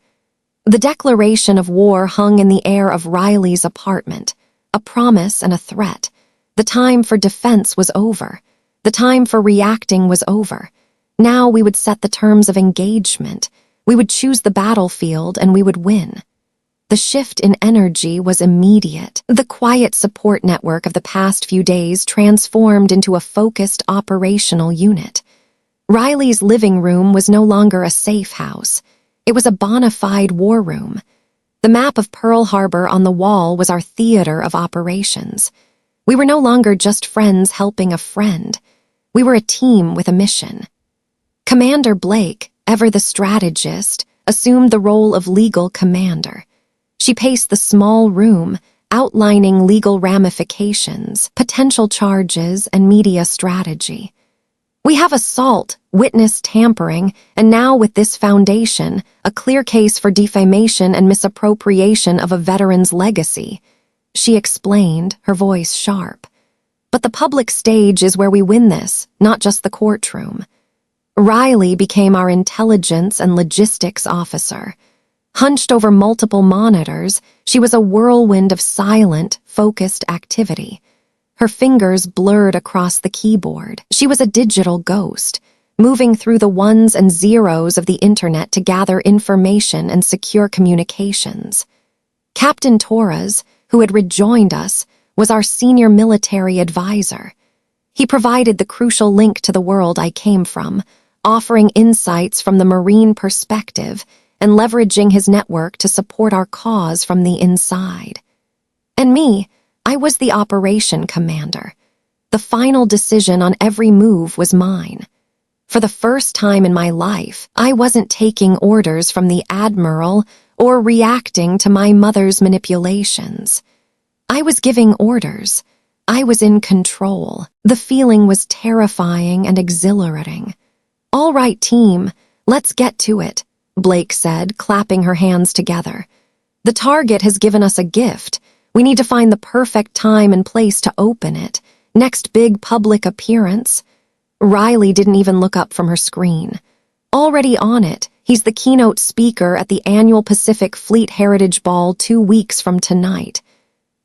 The declaration of war hung in the air of Riley's apartment, a promise and a threat. The time for defense was over. The time for reacting was over. Now we would set the terms of engagement. We would choose the battlefield and we would win. The shift in energy was immediate. The quiet support network of the past few days transformed into a focused operational unit. Riley's living room was no longer a safe house. It was a bona fide war room. The map of Pearl Harbor on the wall was our theater of operations. We were no longer just friends helping a friend. We were a team with a mission. Commander Blake, ever the strategist, assumed the role of legal commander. She paced the small room, outlining legal ramifications, potential charges, and media strategy. We have assault, witness tampering, and now with this foundation, a clear case for defamation and misappropriation of a veteran's legacy, she explained, her voice sharp. But the public stage is where we win this, not just the courtroom. Riley became our intelligence and logistics officer. Hunched over multiple monitors, she was a whirlwind of silent, focused activity. Her fingers blurred across the keyboard. She was a digital ghost, moving through the ones and zeros of the internet to gather information and secure communications. Captain Torres, who had rejoined us, was our senior military advisor. He provided the crucial link to the world I came from, offering insights from the Marine perspective and leveraging his network to support our cause from the inside. And me, I was the operation commander. The final decision on every move was mine. For the first time in my life, I wasn't taking orders from the Admiral or reacting to my mother's manipulations. I was giving orders. I was in control. The feeling was terrifying and exhilarating. "All right, team, let's get to it," Blake said, clapping her hands together. "The target has given us a gift. We need to find the perfect time and place to open it. Next big public appearance." Riley didn't even look up from her screen. "Already on it. He's the keynote speaker at the annual Pacific Fleet Heritage Ball 2 weeks from tonight."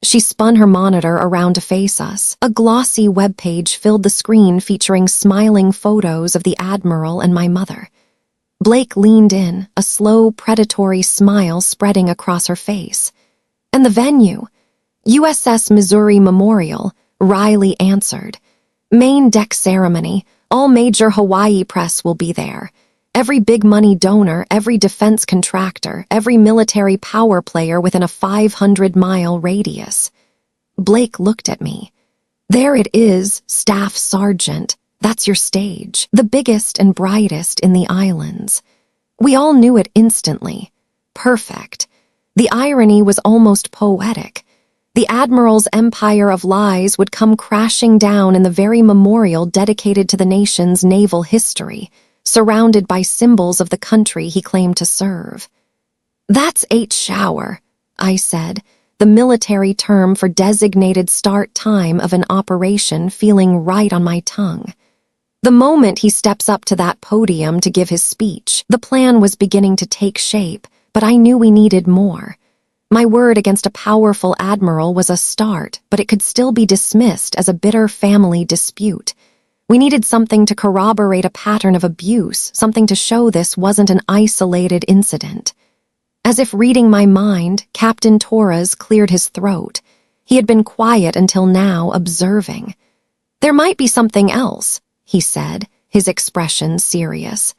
She spun her monitor around to face us. A glossy webpage filled the screen featuring smiling photos of the Admiral and my mother. Blake leaned in, a slow, predatory smile spreading across her face. "And the venue?" "USS Missouri Memorial," Riley answered. "Main deck ceremony. All major Hawaii press will be there. Every big money donor, every defense contractor, every military power player within a 500-mile radius." Blake looked at me. "There it is, Staff Sergeant. That's your stage, the biggest and brightest in the islands." We all knew it instantly. Perfect. The irony was almost poetic. The Admiral's empire of lies would come crashing down in the very memorial dedicated to the nation's naval history, surrounded by symbols of the country he claimed to serve. "That's 8 shower," I said, the military term for designated start time of an operation feeling right on my tongue. The moment he steps up to that podium to give his speech, the plan was beginning to take shape, but I knew we needed more. My word against a powerful admiral was a start, but it could still be dismissed as a bitter family dispute. We needed something to corroborate a pattern of abuse, something to show this wasn't an isolated incident. As if reading my mind, Captain Torres cleared his throat. He had been quiet until now, observing. "There might be something else," he said, his expression serious.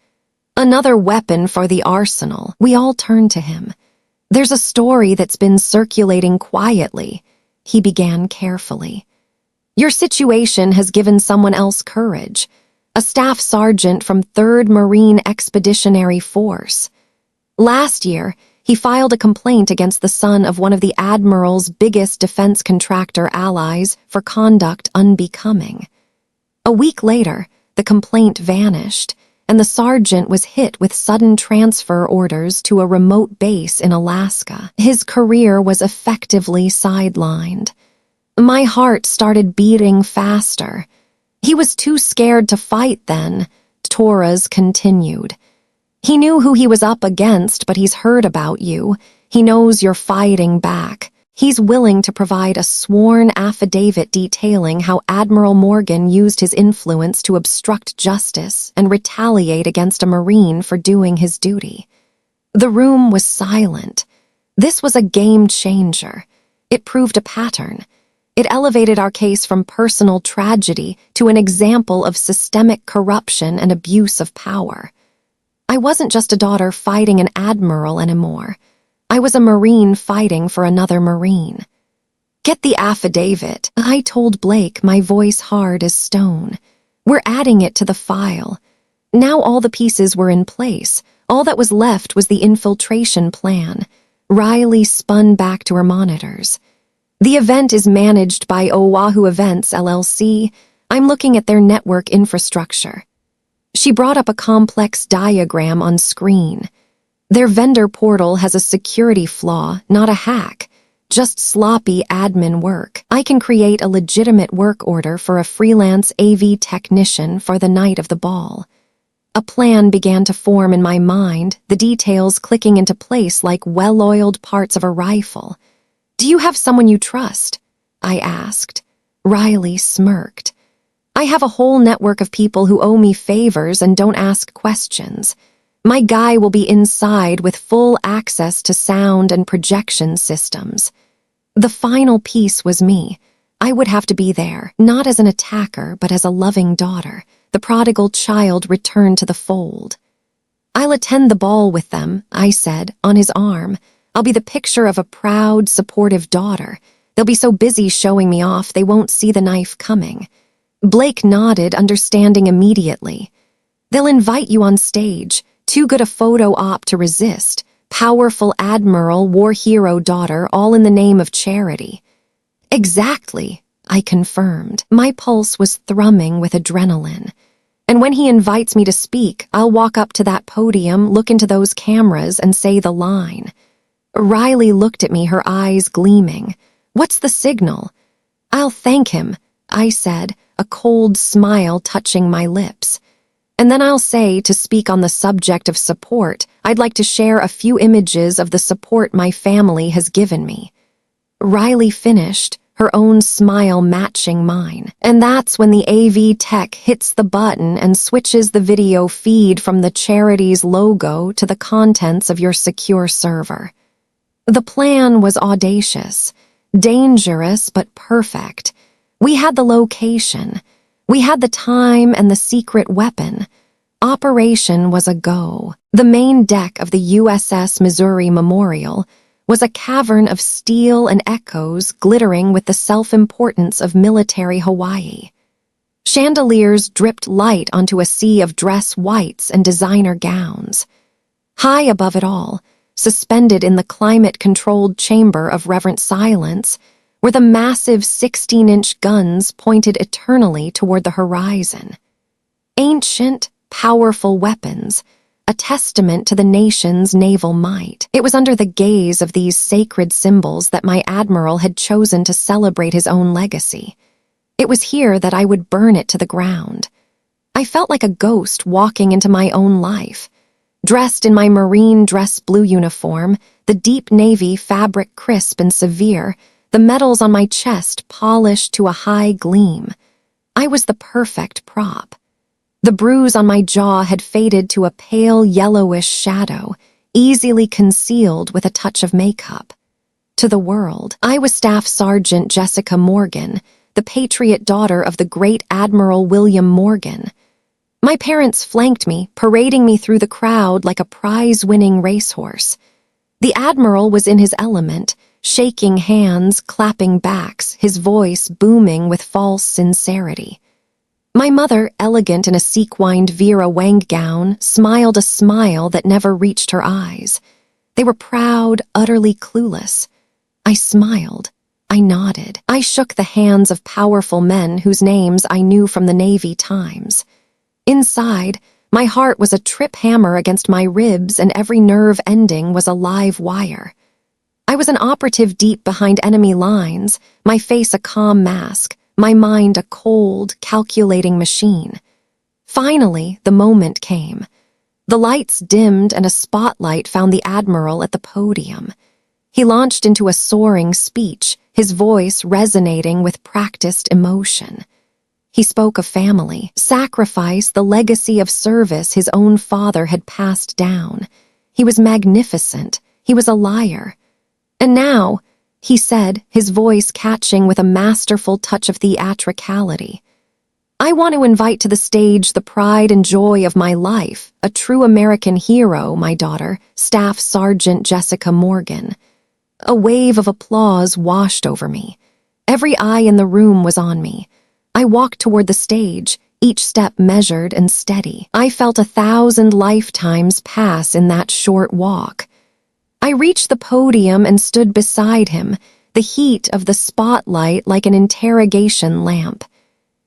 "Another weapon for the arsenal." We all turned to him. "There's a story that's been circulating quietly," he began carefully. "Your situation has given someone else courage. A staff sergeant from 3rd Marine Expeditionary Force. Last year, he filed a complaint against the son of one of the Admiral's biggest defense contractor allies for conduct unbecoming. A week later, the complaint vanished, and the sergeant was hit with sudden transfer orders to a remote base in Alaska. His career was effectively sidelined. My heart started beating faster. He was too scared to fight then, Torres continued. He knew who he was up against, but he's heard about you. He knows you're fighting back. He's willing to provide a sworn affidavit detailing how Admiral Morgan used his influence to obstruct justice and retaliate against a Marine for doing his duty. The room was silent. This was a game changer. It proved a pattern. It elevated our case from personal tragedy to an example of systemic corruption and abuse of power. I wasn't just a daughter fighting an admiral anymore. I was a Marine fighting for another Marine. "Get the affidavit," I told Blake, my voice hard as stone. "We're adding it to the file." Now all the pieces were in place. All that was left was the infiltration plan. Riley spun back to her monitors. The event is managed by Oahu Events, LLC. I'm looking at their network infrastructure. She brought up a complex diagram on screen. Their vendor portal has a security flaw, not a hack. Just sloppy admin work. I can create a legitimate work order for a freelance AV technician for the night of the ball. A plan began to form in my mind, the details clicking into place like well-oiled parts of a rifle. "Do you have someone you trust?" I asked. Riley smirked. "I have a whole network of people who owe me favors and don't ask questions. My guy will be inside with full access to sound and projection systems." The final piece was me. I would have to be there, not as an attacker, but as a loving daughter, the prodigal child returned to the fold. "I'll attend the ball with them," I said, on his arm. "I'll be the picture of a proud, supportive daughter. They'll be so busy showing me off they won't see the knife coming." Blake nodded, understanding immediately. "They'll invite you on stage. Too good a photo op to resist. Powerful Admiral, war hero daughter, all in the name of charity." "Exactly," I confirmed. My pulse was thrumming with adrenaline. "And when he invites me to speak, I'll walk up to that podium, look into those cameras, and say the line." Riley looked at me, her eyes gleaming. "What's the signal?" "I'll thank him," I said, a cold smile touching my lips. "And then I'll say, to speak on the subject of support, I'd like to share a few images of the support my family has given me." Riley finished, her own smile matching mine. "And that's when the AV tech hits the button and switches the video feed from the charity's logo to the contents of your secure server." The plan was audacious, dangerous but perfect. We had the location. We had the time and the secret weapon. Operation was a go. The main deck of the USS Missouri Memorial was a cavern of steel and echoes glittering with the self-importance of military Hawaii. Chandeliers dripped light onto a sea of dress whites and designer gowns. High above it all, suspended in the climate-controlled chamber of reverent silence, were the massive 16-inch guns pointed eternally toward the horizon. Ancient, powerful weapons, a testament to the nation's naval might. It was under the gaze of these sacred symbols that my Admiral had chosen to celebrate his own legacy. It was here that I would burn it to the ground. I felt like a ghost walking into my own life. Dressed in my marine dress blue uniform, the deep navy fabric crisp and severe, the metals on my chest polished to a high gleam. I was the perfect prop. The bruise on my jaw had faded to a pale yellowish shadow, easily concealed with a touch of makeup. To the world, I was Staff Sergeant Jessica Morgan, the patriot daughter of the great Admiral William Morgan. My parents flanked me, parading me through the crowd like a prize-winning racehorse. The Admiral was in his element, shaking hands, clapping backs, his voice booming with false sincerity. My mother, elegant in a sequined Vera Wang gown, smiled a smile that never reached her eyes. They were proud, utterly clueless. I smiled. I nodded. I shook the hands of powerful men whose names I knew from the Navy Times. Inside, my heart was a trip hammer against my ribs and every nerve ending was a live wire. I was an operative deep behind enemy lines, my face a calm mask, my mind a cold, calculating machine. Finally, the moment came. The lights dimmed and a spotlight found the Admiral at the podium. He launched into a soaring speech, his voice resonating with practiced emotion. He spoke of family, sacrifice, the legacy of service his own father had passed down. He was magnificent. He was a liar. "And now," he said, his voice catching with a masterful touch of theatricality, "I want to invite to the stage the pride and joy of my life, a true American hero, my daughter, Staff Sergeant Jessica Morgan." A wave of applause washed over me. Every eye in the room was on me. I walked toward the stage, each step measured and steady. I felt 1,000 lifetimes pass in that short walk. I reached the podium and stood beside him, the heat of the spotlight like an interrogation lamp.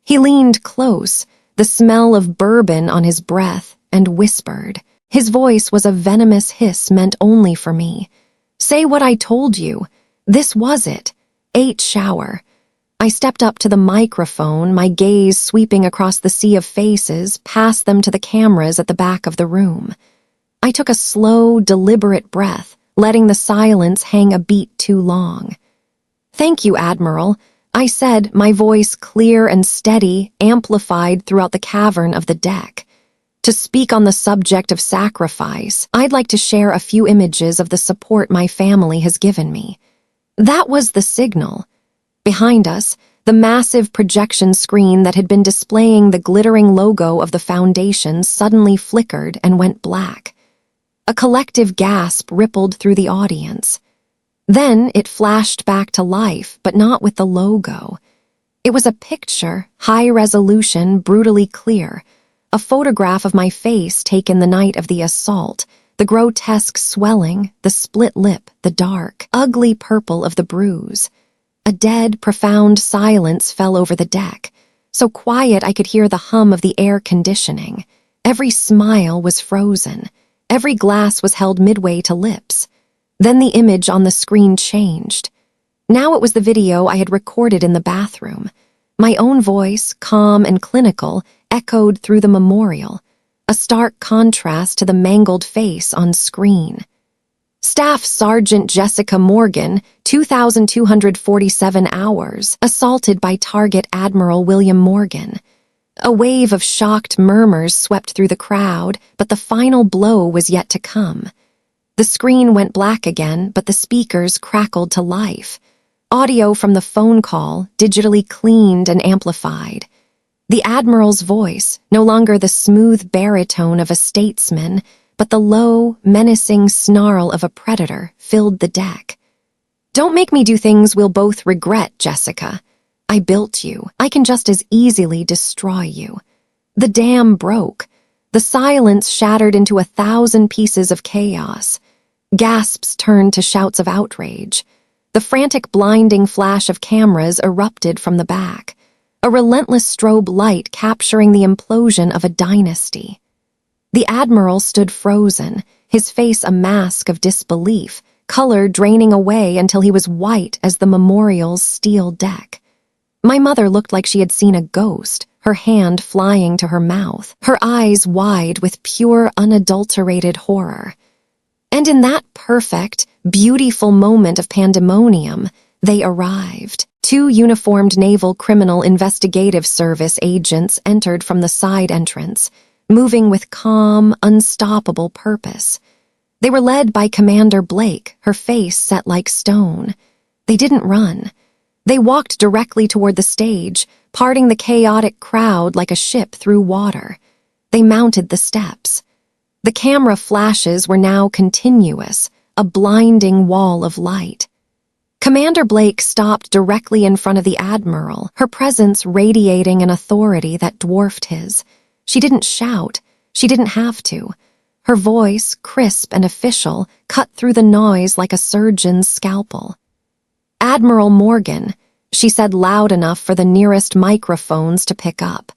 He leaned close, the smell of bourbon on his breath, and whispered. His voice was a venomous hiss meant only for me. "Say what I told you. This was it. 8 shower." I stepped up to the microphone, my gaze sweeping across the sea of faces, past them to the cameras at the back of the room. I took a slow, deliberate breath, letting the silence hang a beat too long. "Thank you, Admiral," I said, my voice clear and steady, amplified throughout the cavern of the deck. "To speak on the subject of sacrifice, I'd like to share a few images of the support my family has given me." That was the signal. Behind us, the massive projection screen that had been displaying the glittering logo of the Foundation suddenly flickered and went black. A collective gasp rippled through the audience. Then it flashed back to life, but not with the logo. It was a picture, high resolution, brutally clear. A photograph of my face taken the night of the assault, the grotesque swelling, the split lip, the dark, ugly purple of the bruise. A dead, profound silence fell over the deck, so quiet I could hear the hum of the air conditioning. Every smile was frozen. Every glass was held midway to lips. Then the image on the screen changed. Now it was the video I had recorded in the bathroom. My own voice, calm and clinical, echoed through the memorial, a stark contrast to the mangled face on screen. "Staff Sergeant Jessica Morgan, 2,247 hours, assaulted by target Admiral William Morgan." A wave of shocked murmurs swept through the crowd, but the final blow was yet to come. The screen went black again, but the speakers crackled to life. Audio from the phone call, digitally cleaned and amplified. The Admiral's voice, no longer the smooth baritone of a statesman, but the low, menacing snarl of a predator, filled the deck. "Don't make me do things we'll both regret, Jessica. I built you. I can just as easily destroy you." The dam broke. The silence shattered into 1,000 pieces of chaos. Gasps turned to shouts of outrage. The frantic, blinding flash of cameras erupted from the back, a relentless strobe light capturing the implosion of a dynasty. The Admiral stood frozen, his face a mask of disbelief, color draining away until he was white as the memorial's steel deck. My mother looked like she had seen a ghost, her hand flying to her mouth, her eyes wide with pure, unadulterated horror. And in that perfect, beautiful moment of pandemonium, they arrived. 2 uniformed Naval Criminal Investigative Service agents entered from the side entrance, moving with calm, unstoppable purpose. They were led by Commander Blake, her face set like stone. They didn't run. They walked directly toward the stage, parting the chaotic crowd like a ship through water. They mounted the steps. The camera flashes were now continuous, a blinding wall of light. Commander Blake stopped directly in front of the Admiral, her presence radiating an authority that dwarfed his. She didn't shout. She didn't have to. Her voice, crisp and official, cut through the noise like a surgeon's scalpel. "Admiral Morgan," she said loud enough for the nearest microphones to pick up.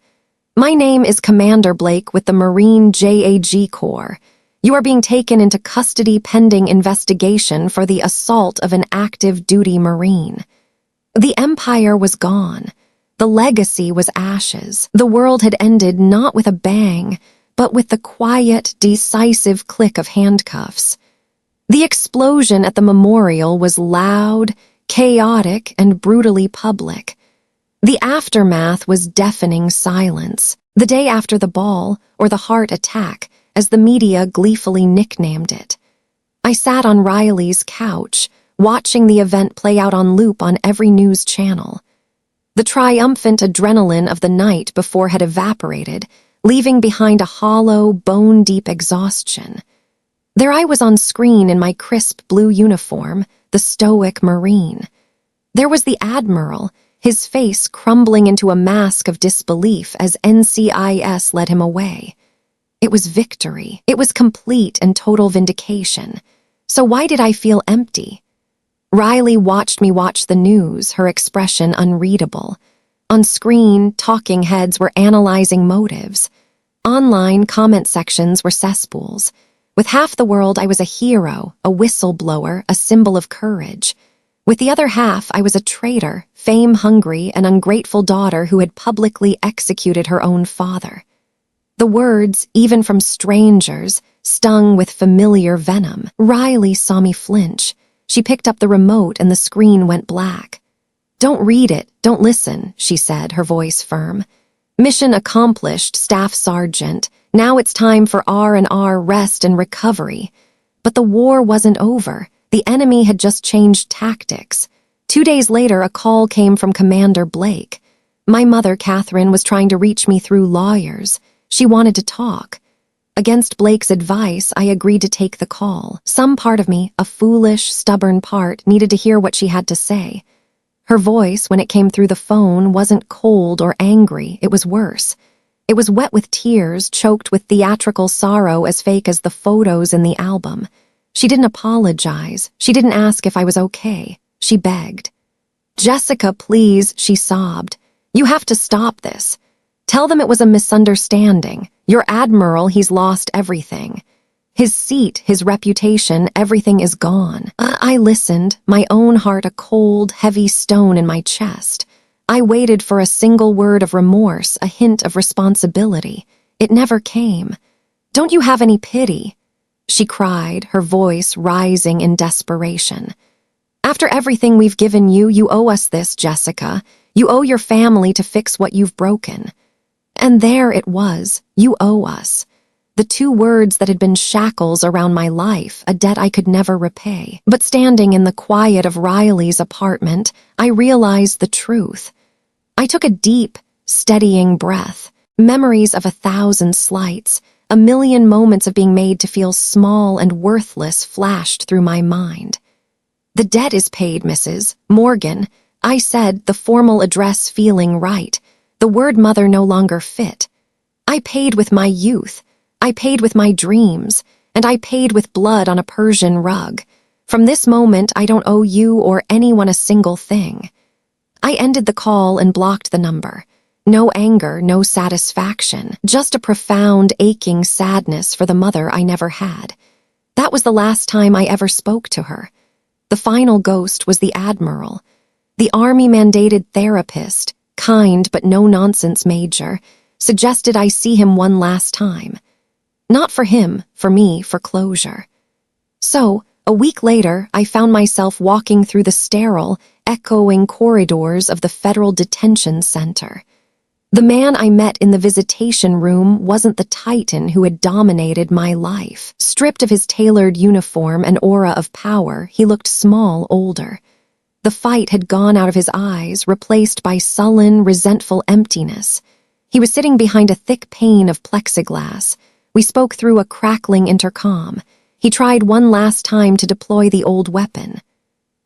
"My name is Commander Blake with the Marine JAG Corps. You are being taken into custody pending investigation for the assault of an active duty Marine." The Empire was gone. The legacy was ashes. The world had ended not with a bang, but with the quiet, decisive click of handcuffs. The explosion at the memorial was loud, chaotic, and brutally public. The aftermath was deafening silence. The day after the ball, or the heart attack, as the media gleefully nicknamed it. I sat on Riley's couch, watching the event play out on loop on every news channel. The triumphant adrenaline of the night before had evaporated, leaving behind a hollow, bone-deep exhaustion. There I was on screen in my crisp blue uniform, the stoic Marine. There was the Admiral, his face crumbling into a mask of disbelief as NCIS led him away. It was victory. It was complete and total vindication. So why did I feel empty? Riley watched me watch the news, her expression unreadable. On screen, talking heads were analyzing motives. Online, comment sections were cesspools. With half the world, I was a hero, a whistleblower, a symbol of courage. With the other half, I was a traitor, fame-hungry, an ungrateful daughter who had publicly executed her own father. The words, even from strangers, stung with familiar venom. Riley saw me flinch. She picked up the remote and the screen went black. "Don't read it, don't listen," she said, her voice firm. "Mission accomplished, Staff Sergeant. Now it's time for R&R rest and recovery." But the war wasn't over. The enemy had just changed tactics. 2 days later, a call came from Commander Blake. My mother, Catherine, was trying to reach me through lawyers. She wanted to talk. Against Blake's advice, I agreed to take the call. Some part of me, a foolish, stubborn part, needed to hear what she had to say. Her voice, when it came through the phone, wasn't cold or angry. It was worse. It was wet with tears, choked with theatrical sorrow as fake as the photos in the album. She didn't apologize. She didn't ask if I was okay. She begged. "Jessica, please," she sobbed. "You have to stop this. Tell them it was a misunderstanding. Your Admiral, he's lost everything. His seat, his reputation, everything is gone." I listened, my own heart a cold, heavy stone in my chest. I waited for a single word of remorse, a hint of responsibility. It never came. "Don't you have any pity?" she cried, her voice rising in desperation. "After everything we've given you, you owe us this, Jessica. You owe your family to fix what you've broken." And there it was, "You owe us." The 2 words that had been shackles around my life, a debt I could never repay. But standing in the quiet of Riley's apartment, I realized the truth. I took a deep, steadying breath. Memories of 1,000 slights, a million moments of being made to feel small and worthless flashed through my mind. "The debt is paid, Mrs. Morgan," I said, the formal address feeling right. The word mother no longer fit. "I paid with my youth. I paid with my dreams. And I paid with blood on a Persian rug. From this moment, I don't owe you or anyone a single thing." I ended the call and blocked the number. No anger, no satisfaction, just a profound, aching sadness for the mother I never had. That was the last time I ever spoke to her. The final ghost was the Admiral, the Army-mandated therapist, kind but no-nonsense major, suggested I see him one last time. Not for him, for me, for closure. So, a week later, I found myself walking through the sterile, echoing corridors of the Federal Detention Center. The man I met in the visitation room wasn't the titan who had dominated my life. Stripped of his tailored uniform and aura of power, he looked small, older. The fight had gone out of his eyes, replaced by sullen, resentful emptiness. He was sitting behind a thick pane of plexiglass. We spoke through a crackling intercom. He tried one last time to deploy the old weapon.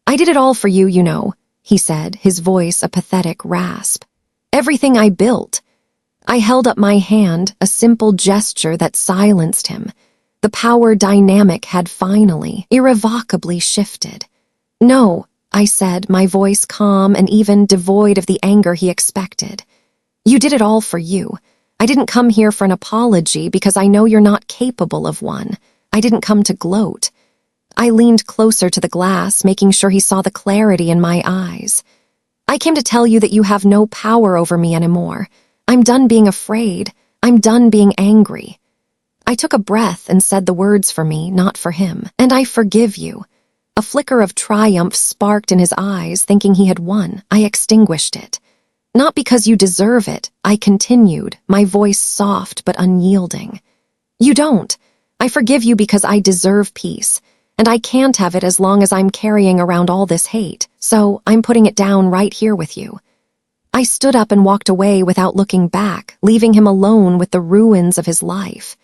"I did it all for you, you know," he said, his voice a pathetic rasp. "Everything I built." I held up my hand, a simple gesture that silenced him. The power dynamic had finally, irrevocably shifted. "No," I said, my voice calm and even devoid of the anger he expected. "You did it all for you. I didn't come here for an apology because I know you're not capable of one. I didn't come to gloat." I leaned closer to the glass, making sure he saw the clarity in my eyes. "I came to tell you that you have no power over me anymore. I'm done being afraid. I'm done being angry." I took a breath and said the words for me, not for him. "And I forgive you." A flicker of triumph sparked in his eyes, thinking he had won. I extinguished it. "Not because you deserve it," I continued, my voice soft but unyielding. "You don't. I forgive you because I deserve peace, and I can't have it as long as I'm carrying around all this hate, so I'm putting it down right here with you." I stood up and walked away without looking back, leaving him alone with the ruins of his life.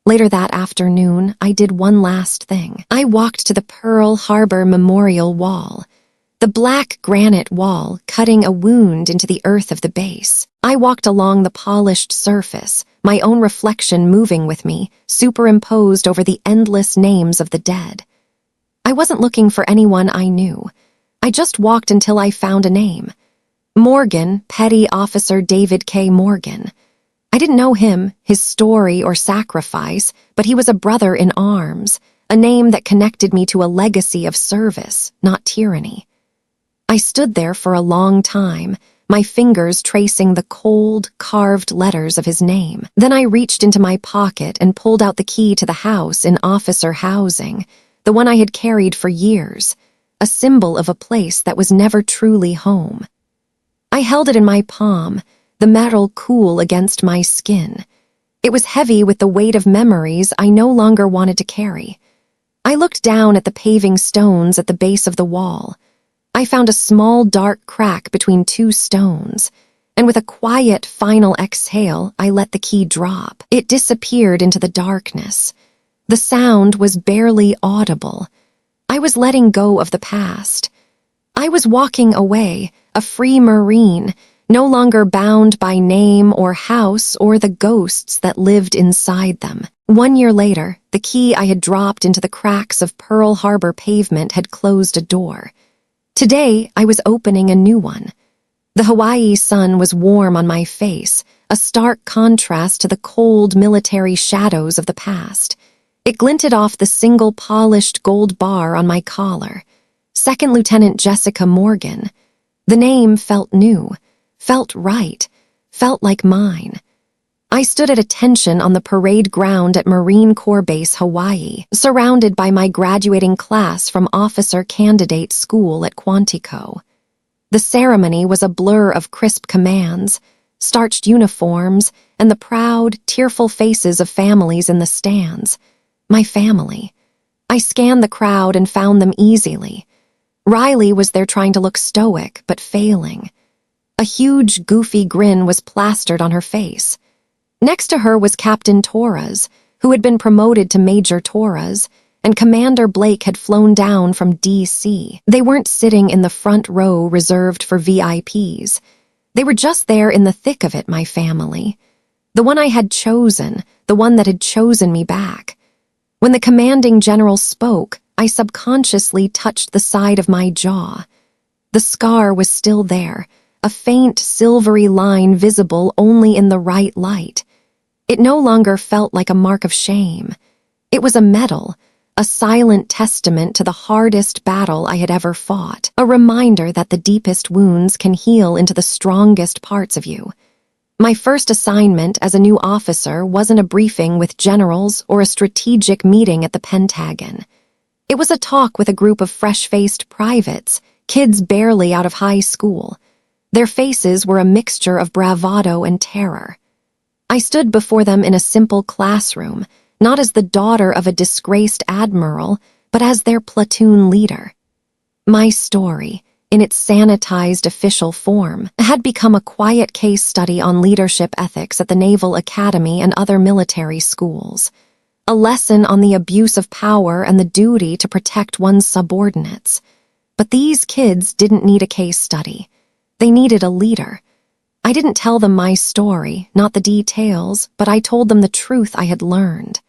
Later that afternoon, I did one last thing. I walked to the Pearl Harbor Memorial Wall, the black granite wall cutting a wound into the earth of the base. I walked along the polished surface, my own reflection moving with me, superimposed over the endless names of the dead. I wasn't looking for anyone I knew. I just walked until I found a name. Morgan, Petty Officer David K. Morgan. I didn't know him, his story, or sacrifice, but he was a brother in arms, a name that connected me to a legacy of service, not tyranny. I stood there for a long time, my fingers tracing the cold, carved letters of his name. Then I reached into my pocket and pulled out the key to the house in officer housing, the one I had carried for years, a symbol of a place that was never truly home. I held it in my palm, the metal cool against my skin. It was heavy with the weight of memories I no longer wanted to carry. I looked down at the paving stones at the base of the wall. I found a small dark crack between two stones, and with a quiet final exhale, I let the key drop. It disappeared into the darkness. The sound was barely audible. I was letting go of the past. I was walking away, a free Marine, no longer bound by name or house or the ghosts that lived inside them. 1 year later, the key I had dropped into the cracks of Pearl Harbor pavement had closed a door. Today, I was opening a new one. The Hawaii sun was warm on my face, a stark contrast to the cold military shadows of the past. It glinted off the single polished gold bar on my collar. Second Lieutenant Jessica Morgan. The name felt new, felt right, felt like mine. I stood at attention on the parade ground at Marine Corps Base, Hawaii, surrounded by my graduating class from Officer Candidate School at Quantico. The ceremony was a blur of crisp commands, starched uniforms, and the proud, tearful faces of families in the stands. My family. I scanned the crowd and found them easily. Riley was there trying to look stoic, but failing. A huge, goofy grin was plastered on her face. Next to her was Captain Torres, who had been promoted to Major Torres, and Commander Blake had flown down from D.C. They weren't sitting in the front row reserved for VIPs. They were just there in the thick of it, my family. The one I had chosen, the one that had chosen me back. When the commanding general spoke, I subconsciously touched the side of my jaw. The scar was still there, a faint silvery line visible only in the right light. It no longer felt like a mark of shame. It was a medal, a silent testament to the hardest battle I had ever fought, a reminder that the deepest wounds can heal into the strongest parts of you. My first assignment as a new officer wasn't a briefing with generals or a strategic meeting at the Pentagon. It was a talk with a group of fresh-faced privates, kids barely out of high school. Their faces were a mixture of bravado and terror. I stood before them in a simple classroom, not as the daughter of a disgraced admiral, but as their platoon leader. My story, in its sanitized official form, had become a quiet case study on leadership ethics at the Naval Academy and other military schools, a lesson on the abuse of power and the duty to protect one's subordinates. But these kids didn't need a case study. They needed a leader. I didn't tell them my story, not the details, but I told them the truth I had learned.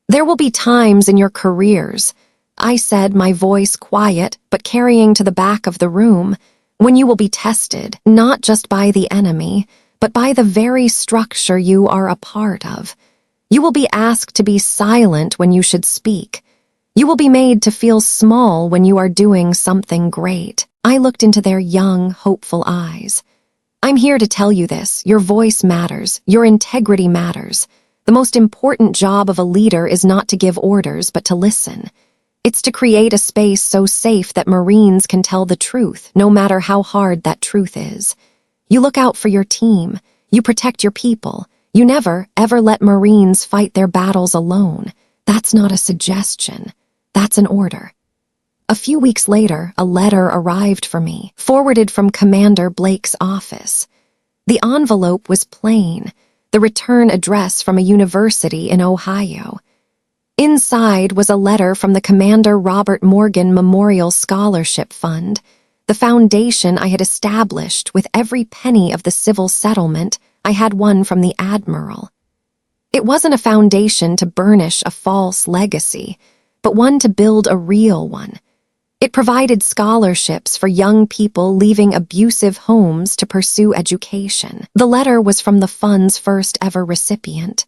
There will be times in your careers, I said, my voice quiet but carrying to the back of the room, when you will be tested, not just by the enemy, but by the very structure you are a part of. You will be asked to be silent when you should speak. You will be made to feel small when you are doing something great. I looked into their young, hopeful eyes. I'm here to tell you this. Your voice matters. Your integrity matters. The most important job of a leader is not to give orders, but to listen. It's to create a space so safe that Marines can tell the truth, no matter how hard that truth is. You look out for your team. You protect your people. You never, ever let Marines fight their battles alone. That's not a suggestion. That's an order. A few weeks later, a letter arrived for me, forwarded from Commander Blake's office. The envelope was plain, the return address from a university in Ohio. Inside was a letter from the Commander Robert Morgan Memorial Scholarship Fund, the foundation I had established with every penny of the civil settlement I had won from the Admiral. It wasn't a foundation to burnish a false legacy. but one to build a real one. It provided scholarships for young people leaving abusive homes to pursue education. The letter was from the fund's first ever recipient.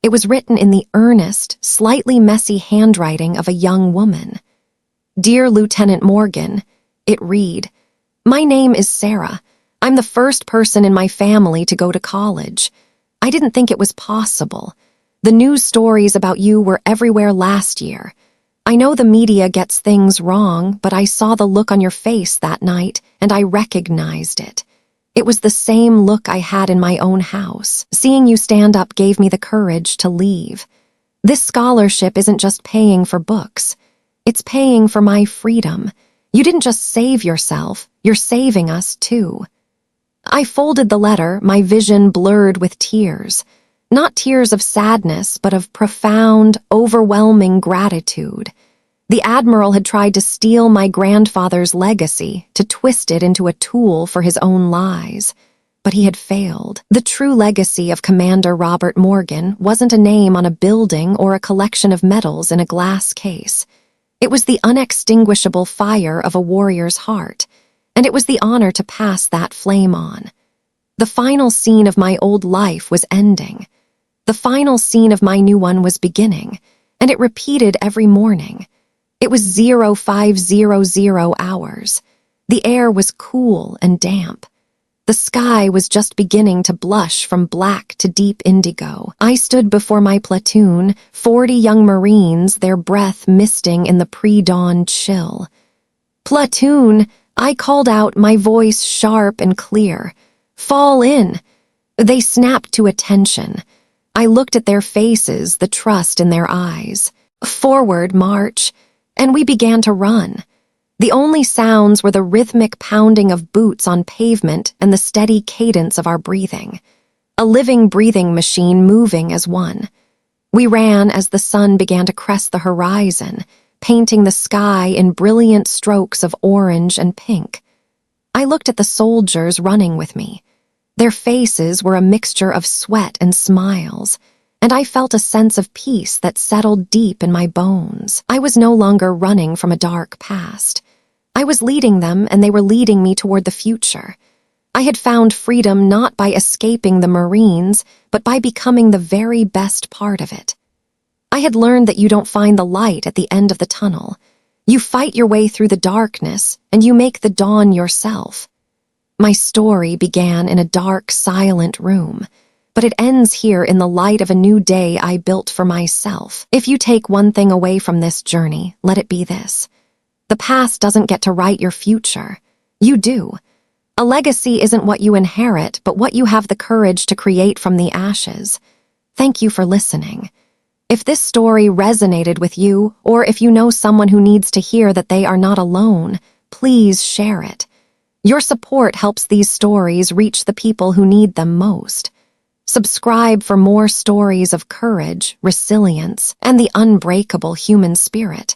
It was written in the earnest, slightly messy handwriting of a young woman. "Dear Lieutenant Morgan," it read, "My name is Sarah. I'm the first person in my family to go to college. I didn't think it was possible. The news stories about you were everywhere last year. I know the media gets things wrong, but I saw the look on your face that night, and I recognized it. It was the same look I had in my own house. Seeing you stand up gave me the courage to leave. This scholarship isn't just paying for books. It's paying for my freedom. You didn't just save yourself, you're saving us too." I folded the letter, my vision blurred with tears. Not tears of sadness, but of profound, overwhelming gratitude. The Admiral had tried to steal my grandfather's legacy, to twist it into a tool for his own lies. But he had failed. The true legacy of Commander Robert Morgan wasn't a name on a building or a collection of medals in a glass case. It was the unextinguishable fire of a warrior's heart, and it was the honor to pass that flame on. The final scene of my old life was ending. The final scene of my new one was beginning, and it repeated every morning. It was 0500 hours. The air was cool and damp. The sky was just beginning to blush from black to deep indigo. I stood before my platoon, 40 young Marines, their breath misting in the pre-dawn chill. "Platoon," I called out, my voice sharp and clear. "Fall in." They snapped to attention. I looked at their faces, the trust in their eyes. "Forward, march," and we began to run. The only sounds were the rhythmic pounding of boots on pavement and the steady cadence of our breathing. A living breathing machine moving as one. We ran as the sun began to crest the horizon, painting the sky in brilliant strokes of orange and pink. I looked at the soldiers running with me. Their faces were a mixture of sweat and smiles, and I felt a sense of peace that settled deep in my bones. I was no longer running from a dark past. I was leading them, and they were leading me toward the future. I had found freedom not by escaping the Marines, but by becoming the very best part of it. I had learned that you don't find the light at the end of the tunnel. You fight your way through the darkness, and you make the dawn yourself. My story began in a dark, silent room, but it ends here in the light of a new day I built for myself. If you take one thing away from this journey, let it be this. The past doesn't get to write your future. You do. A legacy isn't what you inherit, but what you have the courage to create from the ashes. Thank you for listening. If this story resonated with you, or if you know someone who needs to hear that they are not alone, please share it. Your support helps these stories reach the people who need them most. Subscribe for more stories of courage, resilience, and the unbreakable human spirit.